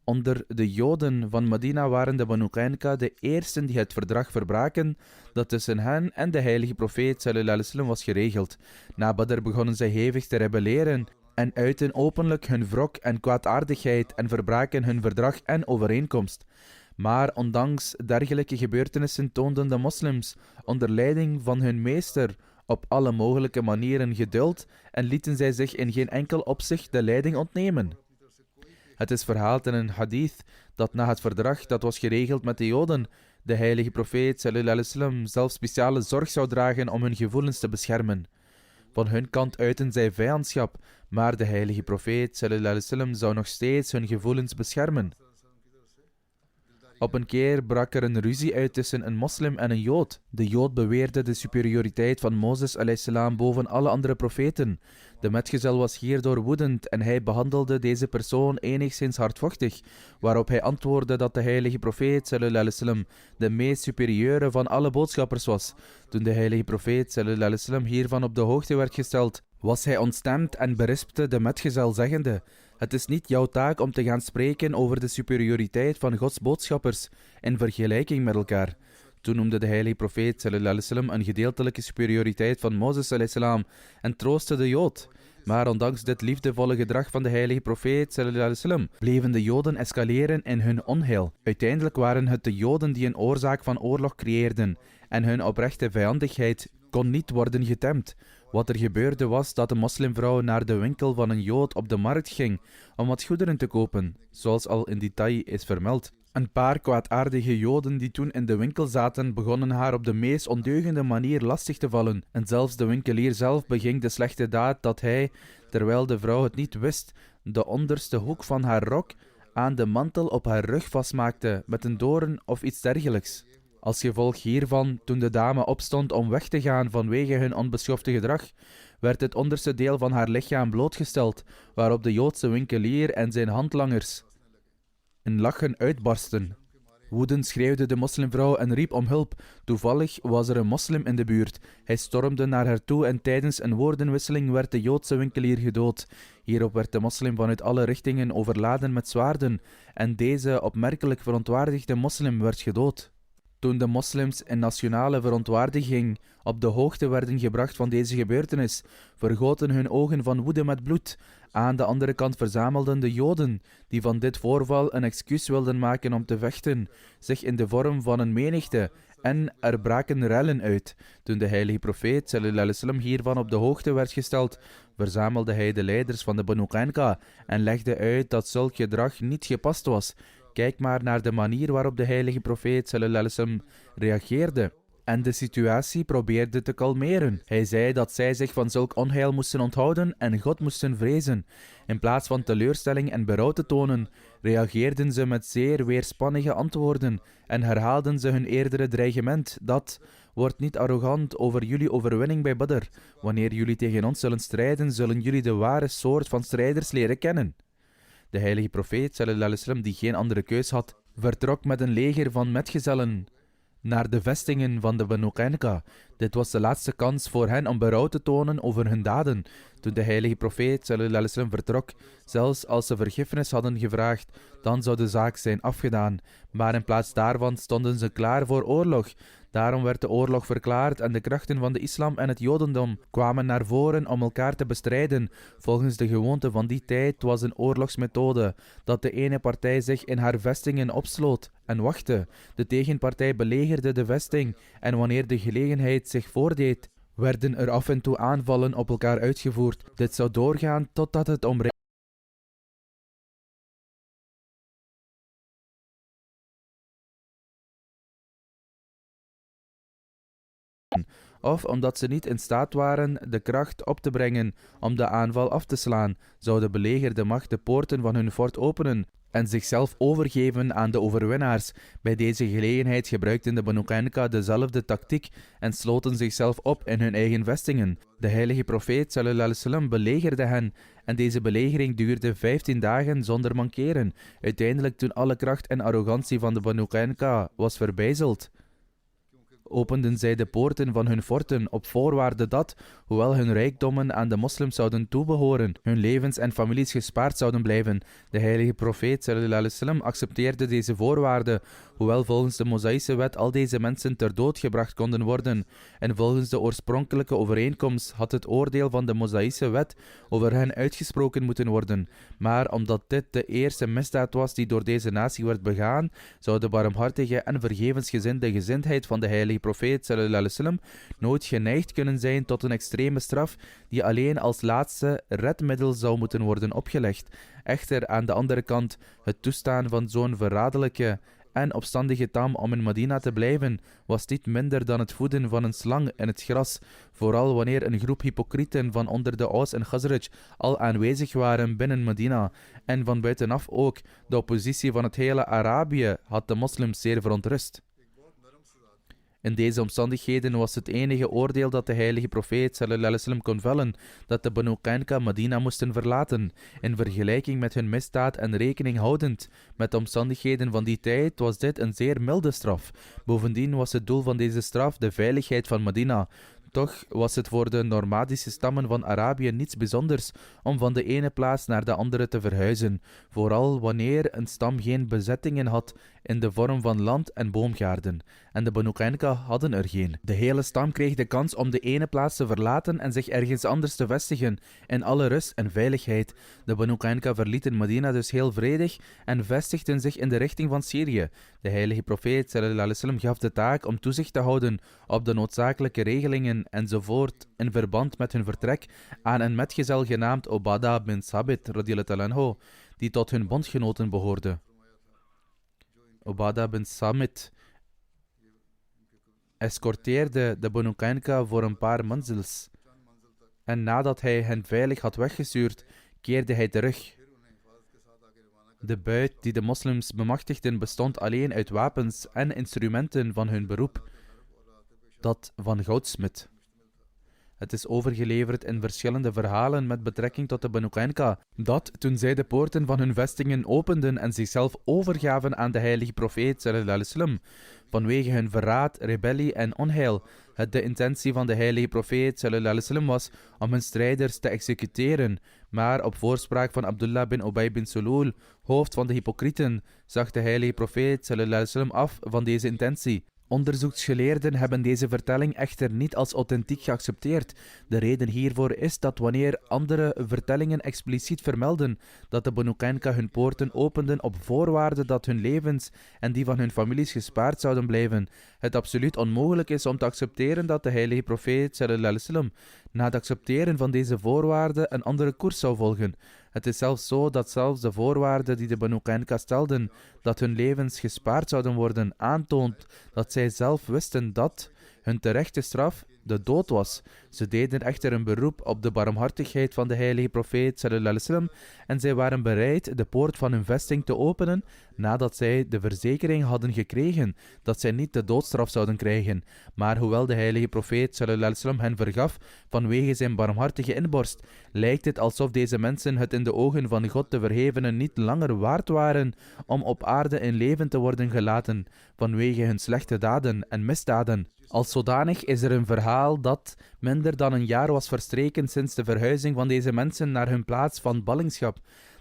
onder de Joden van Medina waren de Banu Qaynuqa de eersten die het verdrag verbraken dat tussen hen en de heilige profeet sallallahu alaihi wasallam was geregeld. Na Badr begonnen zij hevig te rebelleren en uiten openlijk hun wrok en kwaadaardigheid en verbraken hun verdrag en overeenkomst. Maar ondanks dergelijke gebeurtenissen toonden de moslims onder leiding van hun meester op alle mogelijke manieren geduld en lieten zij zich in geen enkel opzicht de leiding ontnemen. Het is verhaald in een hadith dat na het verdrag dat was geregeld met de Joden, de heilige profeet sallallahu alaihi wasallam zelf speciale zorg zou dragen om hun gevoelens te beschermen. Van hun kant uiten zij vijandschap, maar de heilige profeet sallallahu alaihi wasallam zou nog steeds hun gevoelens beschermen. Op een keer brak er een ruzie uit tussen een moslim en een Jood. De Jood beweerde de superioriteit van Mozes alayhi boven alle andere profeten. De metgezel was hierdoor woedend en hij behandelde deze persoon enigszins hardvochtig, waarop hij antwoordde dat de heilige profeet sallallahu alaihi wasallam de meest superieure van alle boodschappers was. Toen de heilige profeet sallallahu alaihi wasallam hiervan op de hoogte werd gesteld, was hij ontstemd en berispte de metgezel zeggende: het is niet jouw taak om te gaan spreken over de superioriteit van Gods boodschappers in vergelijking met elkaar. Toen noemde de heilige profeet sallallahu alaihi wasallam een gedeeltelijke superioriteit van Mozes alayhi salam en troostte de Jood. Maar ondanks dit liefdevolle gedrag van de heilige profeet sallallahu alaihi wasallam bleven de Joden escaleren in hun onheil. Uiteindelijk waren het de Joden die een oorzaak van oorlog creëerden en hun oprechte vijandigheid kon niet worden getemd. Wat er gebeurde was dat een moslimvrouw naar de winkel van een Jood op de markt ging om wat goederen te kopen, zoals al in detail is vermeld. Een paar kwaadaardige Joden die toen in de winkel zaten, begonnen haar op de meest ondeugende manier lastig te vallen. En zelfs de winkelier zelf beging de slechte daad dat hij, terwijl de vrouw het niet wist, de onderste hoek van haar rok aan de mantel op haar rug vastmaakte met een doorn of iets dergelijks. Als gevolg hiervan, toen de dame opstond om weg te gaan vanwege hun onbeschofte gedrag, werd het onderste deel van haar lichaam blootgesteld, waarop de Joodse winkelier en zijn handlangers in lachen uitbarsten. Woedend schreeuwde de moslimvrouw en riep om hulp. Toevallig was er een moslim in de buurt. Hij stormde naar haar toe en tijdens een woordenwisseling werd de Joodse winkelier gedood. Hierop werd de moslim vanuit alle richtingen overladen met zwaarden en deze opmerkelijk verontwaardigde moslim werd gedood. Toen de moslims in nationale verontwaardiging op de hoogte werden gebracht van deze gebeurtenis, vergoten hun ogen van woede met bloed. Aan de andere kant verzamelden de Joden, die van dit voorval een excuus wilden maken om te vechten, zich in de vorm van een menigte, en er braken rellen uit. Toen de heilige profeet sallallahu alaihi wasallam hiervan op de hoogte werd gesteld, verzamelde hij de leiders van de Banu Qainqa en legde uit dat zulk gedrag niet gepast was. Kijk maar naar de manier waarop de heilige profeet sallallahu alaihi wasallam reageerde en de situatie probeerde te kalmeren. Hij zei dat zij zich van zulk onheil moesten onthouden en God moesten vrezen. In plaats van teleurstelling en berouw te tonen, reageerden ze met zeer weerspannige antwoorden en herhaalden ze hun eerdere dreigement dat: word niet arrogant over jullie overwinning bij Badr. Wanneer jullie tegen ons zullen strijden, zullen jullie de ware soort van strijders leren kennen. De heilige profeet sallallahu alaihi wasallam, die geen andere keus had, vertrok met een leger van metgezellen naar de vestingen van de Banu Qainqa. Dit was de laatste kans voor hen om berouw te tonen over hun daden. Toen de heilige profeet sallallahu alaihi wasallam vertrok, zelfs als ze vergiffenis hadden gevraagd, dan zou de zaak zijn afgedaan. Maar in plaats daarvan stonden ze klaar voor oorlog. Daarom werd de oorlog verklaard en de krachten van de islam en het jodendom kwamen naar voren om elkaar te bestrijden. Volgens de gewoonte van die tijd was een oorlogsmethode dat de ene partij zich in haar vestingen opsloot en wachtte. De tegenpartij belegerde de vesting en wanneer de gelegenheid zich voordeed, werden er af en toe aanvallen op elkaar uitgevoerd. Dit zou doorgaan totdat het omringende of omdat ze niet in staat waren de kracht op te brengen om de aanval af te slaan, zou de belegerde macht de poorten van hun fort openen en zichzelf overgeven aan de overwinnaars. Bij deze gelegenheid gebruikten de Banu Qainqa dezelfde tactiek en sloten zichzelf op in hun eigen vestingen. De heilige profeet sallallahu alaihi wasallam belegerde hen en deze belegering duurde 15 dagen zonder mankeren. Uiteindelijk, toen alle kracht en arrogantie van de Banu Qainqa was verbijzeld, openden zij de poorten van hun forten op voorwaarde dat, hoewel hun rijkdommen aan de moslims zouden toebehoren, hun levens en families gespaard zouden blijven. De heilige profeet sallallahu alaihi wasallam accepteerde deze voorwaarden, hoewel volgens de Mosaïsche wet al deze mensen ter dood gebracht konden worden. En volgens de oorspronkelijke overeenkomst had het oordeel van de Mosaïsche wet over hen uitgesproken moeten worden. Maar omdat dit de eerste misdaad was die door deze natie werd begaan, zou de barmhartige en vergevensgezinde gezindheid van de heilige profeet sallallahu alaihi wasallam nooit geneigd kunnen zijn tot een extreme straf die alleen als laatste redmiddel zou moeten worden opgelegd. Echter, aan de andere kant, het toestaan van zo'n verraderlijke en opstandige tam om in Medina te blijven, was niet minder dan het voeden van een slang in het gras, vooral wanneer een groep hypocrieten van onder de Aus en Khazraj al aanwezig waren binnen Medina, en van buitenaf ook. De oppositie van het hele Arabië had de moslims zeer verontrust. In deze omstandigheden was het enige oordeel dat de heilige profeet sallallahu alaihi wasallam kon vellen, dat de Banu Qainqa Medina moesten verlaten. In vergelijking met hun misdaad en rekening houdend met de omstandigheden van die tijd was dit een zeer milde straf. Bovendien was het doel van deze straf de veiligheid van Medina. Toch was het voor de nomadische stammen van Arabië niets bijzonders om van de ene plaats naar de andere te verhuizen, vooral wanneer een stam geen bezettingen had in de vorm van land- en boomgaarden. En de Banu Qainqa hadden er geen. De hele stam kreeg de kans om de ene plaats te verlaten en zich ergens anders te vestigen, in alle rust en veiligheid. De Banu Qainqa verlieten Medina dus heel vredig en vestigden zich in de richting van Syrië. De heilige profeet sallallahu alaihi wasallam gaf de taak om toezicht te houden op de noodzakelijke regelingen enzovoort in verband met hun vertrek aan een metgezel genaamd Ubadah bin Sabit radiyallahu anhu, die tot hun bondgenoten behoorde. Ubadah bin Samit escorteerde de Banu Qainqa voor een paar manzils en nadat hij hen veilig had weggestuurd, keerde hij terug. De buit die de moslims bemachtigden bestond alleen uit wapens en instrumenten van hun beroep, dat van goudsmid. Het is overgeleverd in verschillende verhalen met betrekking tot de Banu Qainqa, dat toen zij de poorten van hun vestingen openden en zichzelf overgaven aan de heilige profeet sallallahu alaihi wasallam, vanwege hun verraad, rebellie en onheil, het de intentie van de heilige profeet sallallahu alaihi wasallam was om hun strijders te executeren, maar op voorspraak van Abdullah bin Ubay bin Sulul, hoofd van de hypocrieten, zag de heilige profeet sallallahu alaihi wasallam af van deze intentie. Onderzoeksgeleerden hebben deze vertelling echter niet als authentiek geaccepteerd. De reden hiervoor is dat wanneer andere vertellingen expliciet vermelden dat de Banu Qainqa hun poorten openden op voorwaarde dat hun levens en die van hun families gespaard zouden blijven, het absoluut onmogelijk is om te accepteren dat de heilige profeet sallallahu alaihi wasallam na het accepteren van deze voorwaarden een andere koers zou volgen. Het is zelfs zo dat zelfs de voorwaarden die de Banu Qainqa stelden, dat hun levens gespaard zouden worden, aantoont dat zij zelf wisten dat hun terechte straf de dood was. Ze deden echter een beroep op de barmhartigheid van de heilige profeet sallallahu alaihi wasallam en zij waren bereid de poort van hun vesting te openen nadat zij de verzekering hadden gekregen dat zij niet de doodstraf zouden krijgen. Maar hoewel de heilige profeet sallallahu alaihi wasallam hen vergaf vanwege zijn barmhartige inborst, lijkt het alsof deze mensen het in de ogen van God de verhevene niet langer waard waren om op aarde in leven te worden gelaten vanwege hun slechte daden en misdaden. Als zodanig is er een verhaal dat minder dan een jaar was verstreken sinds de verhuizing van deze mensen naar hun plaats van ballingschap,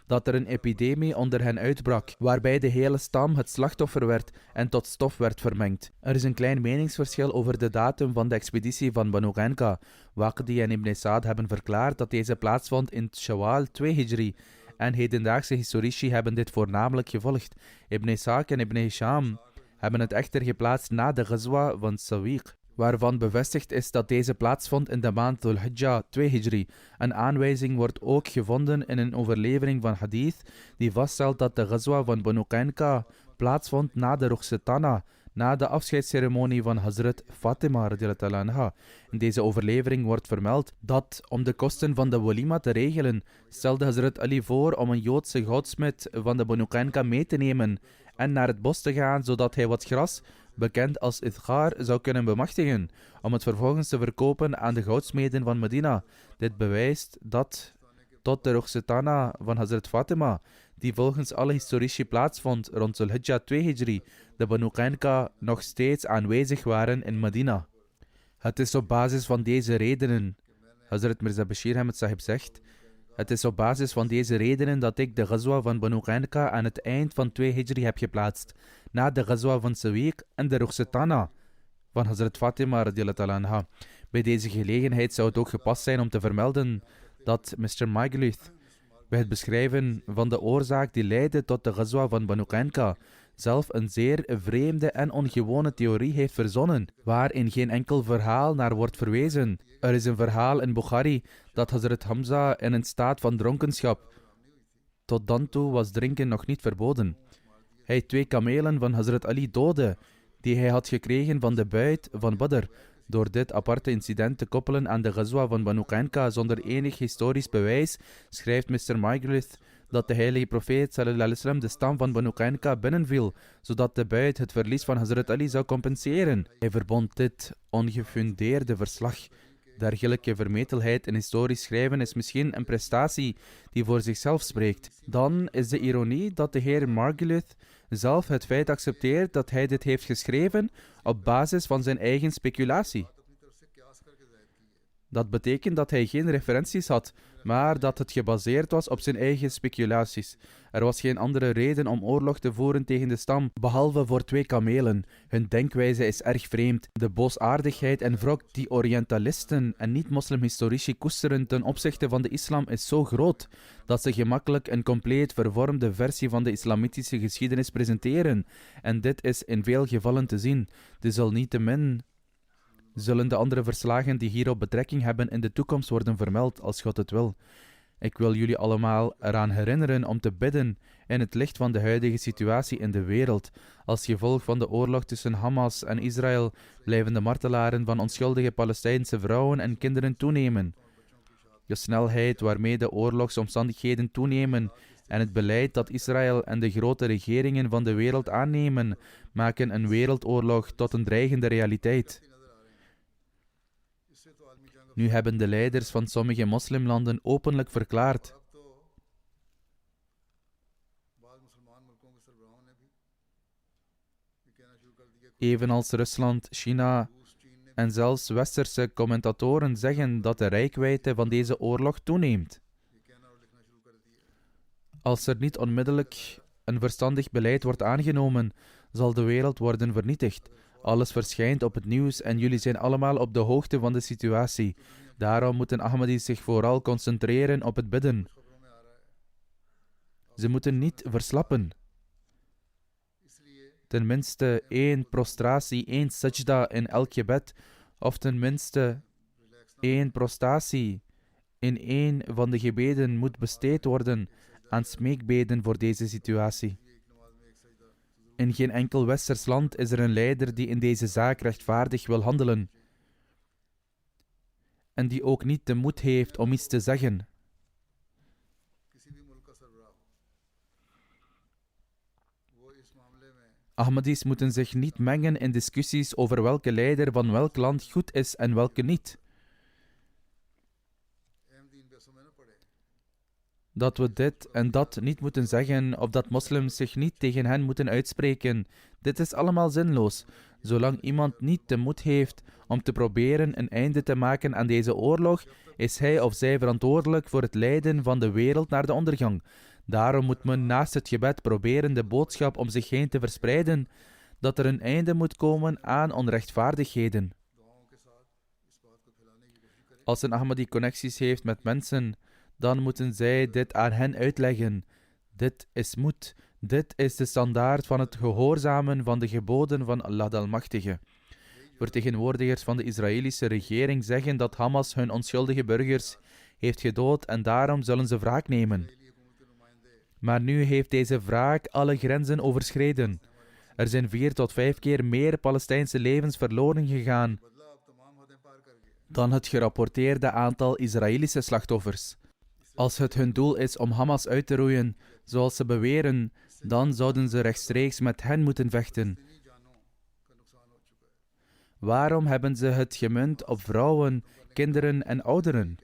dat er een epidemie onder hen uitbrak, waarbij de hele stam het slachtoffer werd en tot stof werd vermengd. Er is een klein meningsverschil over de datum van de expeditie van Banu Qainqa. Waqidi en Ibn Sa'd hebben verklaard dat deze plaatsvond in Shawwal 2 Hijri, en hedendaagse historici hebben dit voornamelijk gevolgd. Ibn Ishaq en Ibn Hisham hebben het echter geplaatst na de Ghazwa van Sawiq, waarvan bevestigd is dat deze plaatsvond in de maand Dhul Hijjah 2 Hijri. Een aanwijzing wordt ook gevonden in een overlevering van hadith die vaststelt dat de Ghazwa van Banu Qainqa plaatsvond na de Rukhsatana, na de afscheidsceremonie van Hazrat Fatima radhiyallahu anha. In deze overlevering wordt vermeld dat om de kosten van de walima te regelen, stelde Hazrat Ali voor om een Joodse goudsmid van de Banu Qainqa mee te nemen en naar het bos te gaan, zodat hij wat gras, bekend als idghar, zou kunnen bemachtigen, om het vervolgens te verkopen aan de goudsmeden van Medina. Dit bewijst dat tot de Rukhsatana van Hazrat Fatima, die volgens alle historici plaatsvond rond Dhul Hijjah 2 Hijri, de Banu Qainqa nog steeds aanwezig waren in Medina. Het is op basis van deze redenen, Hazrat Mirza Bashir Ahmed Sahib zegt, het is op basis van deze redenen dat ik de Ghazwa van Banu Qainqa aan het eind van 2 Hijri heb geplaatst, na de Ghazwa van Sawiq en de Rukhsatana van Hazrat Fatima radhiyallahu anha. Bij deze gelegenheid zou het ook gepast zijn om te vermelden dat Mr. Maigluth bij het beschrijven van de oorzaak die leidde tot de Ghazwa van Banu Qainqa zelf een zeer vreemde en ongewone theorie heeft verzonnen, waarin geen enkel verhaal naar wordt verwezen. Er is een verhaal in Bukhari dat Hazrat Hamza in een staat van dronkenschap, tot dan toe was drinken nog niet verboden, hij 2 kamelen van Hazrat Ali doodde, die hij had gekregen van de buit van Badr. Door dit aparte incident te koppelen aan de Ghazwa van Banu Qainqa zonder enig historisch bewijs, schrijft Mr. Maigluth dat de heilige profeet sallallahu alaihi wasallam de stam van Banu Qainqa binnenviel, zodat de buit het verlies van Hazrat Ali zou compenseren. Hij verbond dit ongefundeerde verslag. Dergelijke vermetelheid in historisch schrijven is misschien een prestatie die voor zichzelf spreekt. Dan is de ironie dat de heer Maigluth zelf het feit accepteert dat hij dit heeft geschreven op basis van zijn eigen speculatie. Dat betekent dat hij geen referenties had, maar dat het gebaseerd was op zijn eigen speculaties. Er was geen andere reden om oorlog te voeren tegen de stam, behalve voor 2 kamelen. Hun denkwijze is erg vreemd. De boosaardigheid en wrok die Orientalisten en niet-moslimhistorici koesteren ten opzichte van de islam is zo groot, dat ze gemakkelijk een compleet vervormde versie van de islamitische geschiedenis presenteren. En dit is in veel gevallen te zien. Desalniettemin zullen de andere verslagen die hierop betrekking hebben in de toekomst worden vermeld, als God het wil. Ik wil jullie allemaal eraan herinneren om te bidden in het licht van de huidige situatie in de wereld. Als gevolg van de oorlog tussen Hamas en Israël blijven de martelaren van onschuldige Palestijnse vrouwen en kinderen toenemen. De snelheid waarmee de oorlogsomstandigheden toenemen en het beleid dat Israël en de grote regeringen van de wereld aannemen, maken een wereldoorlog tot een dreigende realiteit. Nu hebben de leiders van sommige moslimlanden openlijk verklaard evenals Rusland, China en zelfs westerse commentatoren zeggen dat de reikwijdte van deze oorlog toeneemt. Als er niet onmiddellijk een verstandig beleid wordt aangenomen, zal de wereld worden vernietigd. Alles verschijnt op het nieuws en jullie zijn allemaal op de hoogte van de situatie. Daarom moeten Ahmadis zich vooral concentreren op het bidden. Ze moeten niet verslappen. Tenminste 1 prostratie, 1 sajda in elk gebed, of tenminste 1 prostratie in 1 van de gebeden moet besteed worden aan smeekbeden voor deze situatie. In geen enkel westers land is er een leider die in deze zaak rechtvaardig wil handelen en die ook niet de moed heeft om iets te zeggen. Ahmadis moeten zich niet mengen in discussies over welke leider van welk land goed is en welke niet. Dat we dit en dat niet moeten zeggen, of dat moslims zich niet tegen hen moeten uitspreken. Dit is allemaal zinloos, zolang iemand niet de moed heeft om te proberen een einde te maken aan deze oorlog, is hij of zij verantwoordelijk voor het leiden van de wereld naar de ondergang. Daarom moet men naast het gebed proberen de boodschap om zich heen te verspreiden, dat er een einde moet komen aan onrechtvaardigheden. Als een Ahmadi connecties heeft met mensen, dan moeten zij dit aan hen uitleggen. Dit is moed. Dit is de standaard van het gehoorzamen van de geboden van Allah de Almachtige. Vertegenwoordigers van de Israëlische regering zeggen dat Hamas hun onschuldige burgers heeft gedood en daarom zullen ze wraak nemen. Maar nu heeft deze wraak alle grenzen overschreden. Er zijn 4 tot 5 keer meer Palestijnse levens verloren gegaan dan het gerapporteerde aantal Israëlische slachtoffers. Als het hun doel is om Hamas uit te roeien, zoals ze beweren, dan zouden ze rechtstreeks met hen moeten vechten. Waarom hebben ze het gemunt op vrouwen, kinderen en ouderen?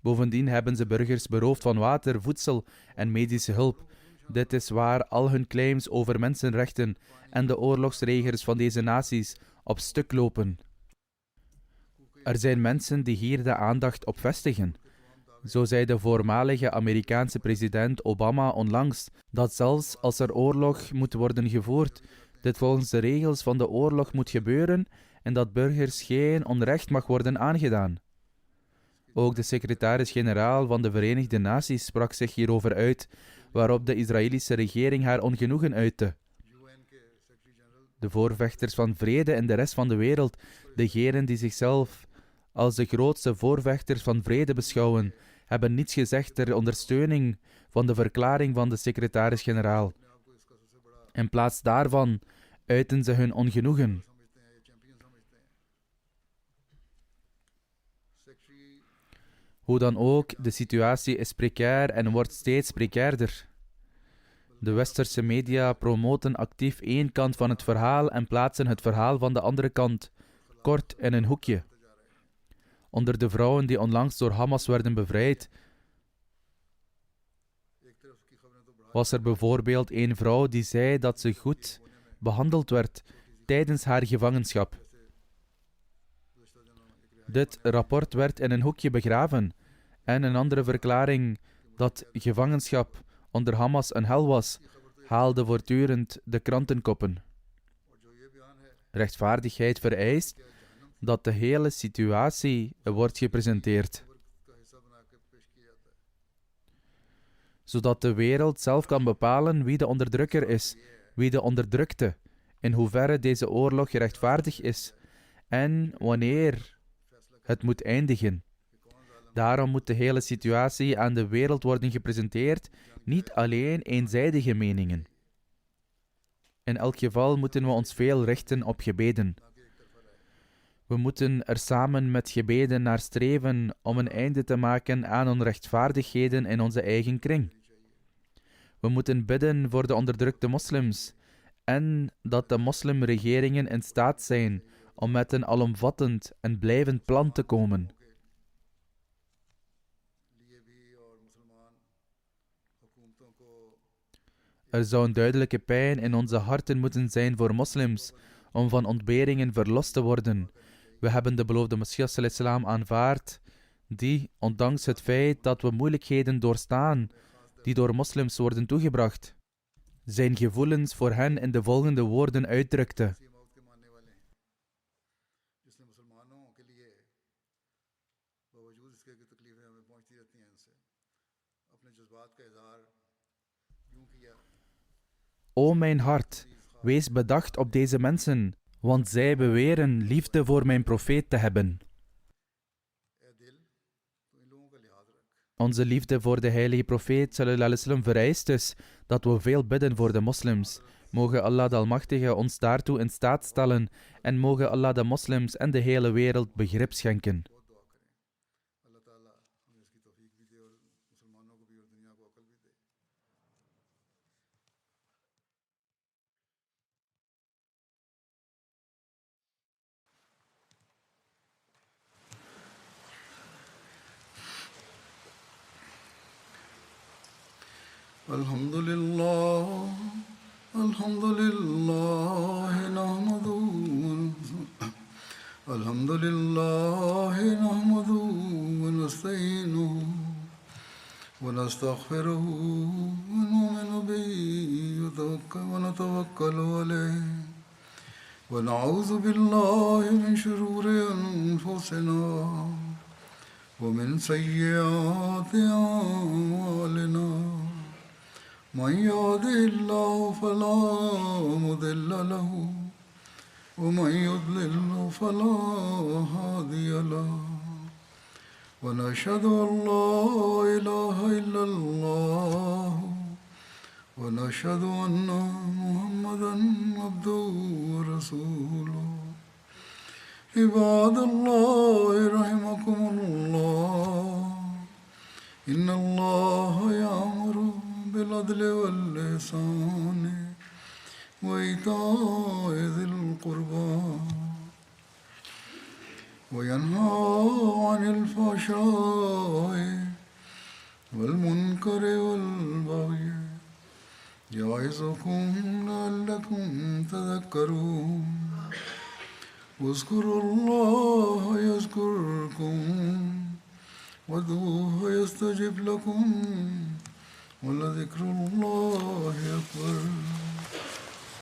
Bovendien hebben ze burgers beroofd van water, voedsel en medische hulp. Dit is waar al hun claims over mensenrechten en de oorlogsregers van deze naties op stuk lopen. Er zijn mensen die hier de aandacht op vestigen. Zo zei de voormalige Amerikaanse president Obama onlangs dat zelfs als er oorlog moet worden gevoerd, dit volgens de regels van de oorlog moet gebeuren en dat burgers geen onrecht mag worden aangedaan. Ook de secretaris-generaal van de Verenigde Naties sprak zich hierover uit, waarop de Israëlische regering haar ongenoegen uitte. De voorvechters van vrede in de rest van de wereld, degenen die zichzelf als de grootste voorvechters van vrede beschouwen, hebben niets gezegd ter ondersteuning van de verklaring van de secretaris-generaal. In plaats daarvan uiten ze hun ongenoegen. Hoe dan ook, de situatie is precair en wordt steeds precairder. De westerse media promoten actief één kant van het verhaal en plaatsen het verhaal van de andere kant kort in een hoekje. Onder de vrouwen die onlangs door Hamas werden bevrijd, was er bijvoorbeeld een vrouw die zei dat ze goed behandeld werd tijdens haar gevangenschap. Dit rapport werd in een hoekje begraven en een andere verklaring dat gevangenschap onder Hamas een hel was, haalde voortdurend de krantenkoppen. Rechtvaardigheid vereist dat de hele situatie wordt gepresenteerd, zodat de wereld zelf kan bepalen wie de onderdrukker is, wie de onderdrukte, in hoeverre deze oorlog gerechtvaardigd is en wanneer het moet eindigen. Daarom moet de hele situatie aan de wereld worden gepresenteerd, niet alleen eenzijdige meningen. In elk geval moeten we ons veel richten op gebeden. We moeten er samen met gebeden naar streven om een einde te maken aan onrechtvaardigheden in onze eigen kring. We moeten bidden voor de onderdrukte moslims en dat de moslimregeringen in staat zijn om met een alomvattend en blijvend plan te komen. Er zou een duidelijke pijn in onze harten moeten zijn voor moslims om van ontberingen verlost te worden. We hebben de beloofde Messias ﷺ aanvaard, die, ondanks het feit dat we moeilijkheden doorstaan, die door moslims worden toegebracht, zijn gevoelens voor hen in de volgende woorden uitdrukte. तकलीफें हमें पहुंचती रहती हैं इनसे अपने जज्बात का इजहार यूं किया O mijn hart, wees bedacht op deze mensen, want zij beweren liefde voor mijn profeet te hebben. ए दिल तू इन लोगों का लिहाज रख Onze liefde voor de heilige profeet sallallahu alaihi wasallam vereist dus dat we veel bidden voor de moslims. Mogen Allah de Almachtige ons daartoe in staat stellen en mogen Allah de moslims en de hele wereld begrip schenken. बहुत दुआ करें अल्लाह ताला हमें इसकी तौफीक भी दे और मुसलमानों को भी और दुनिया को अकल भी दे الحمد لله نحمده الحمد لله نحمده ونستعينه ونستغفره ونؤمن به ونتوكل عليه ونعوذ بالله من شرور أنفسنا ومن سيئات أعمالنا من يهده الله فلا مضل له ومن يضلل فلا هادي له ونشهد أن لا إله إلا الله ونشهد أن محمدا عبده ورسوله عباد الله رحمكم الله إن الله يأمر بالعدل والإحسان وإيتاء ذي القربى وينهى عن الفحشاء والمنكر والبغي يعظكم لعلكم تذكرون واذكروا الله يذكركم وادعوه يستجب لكم ولذكر الله أكبر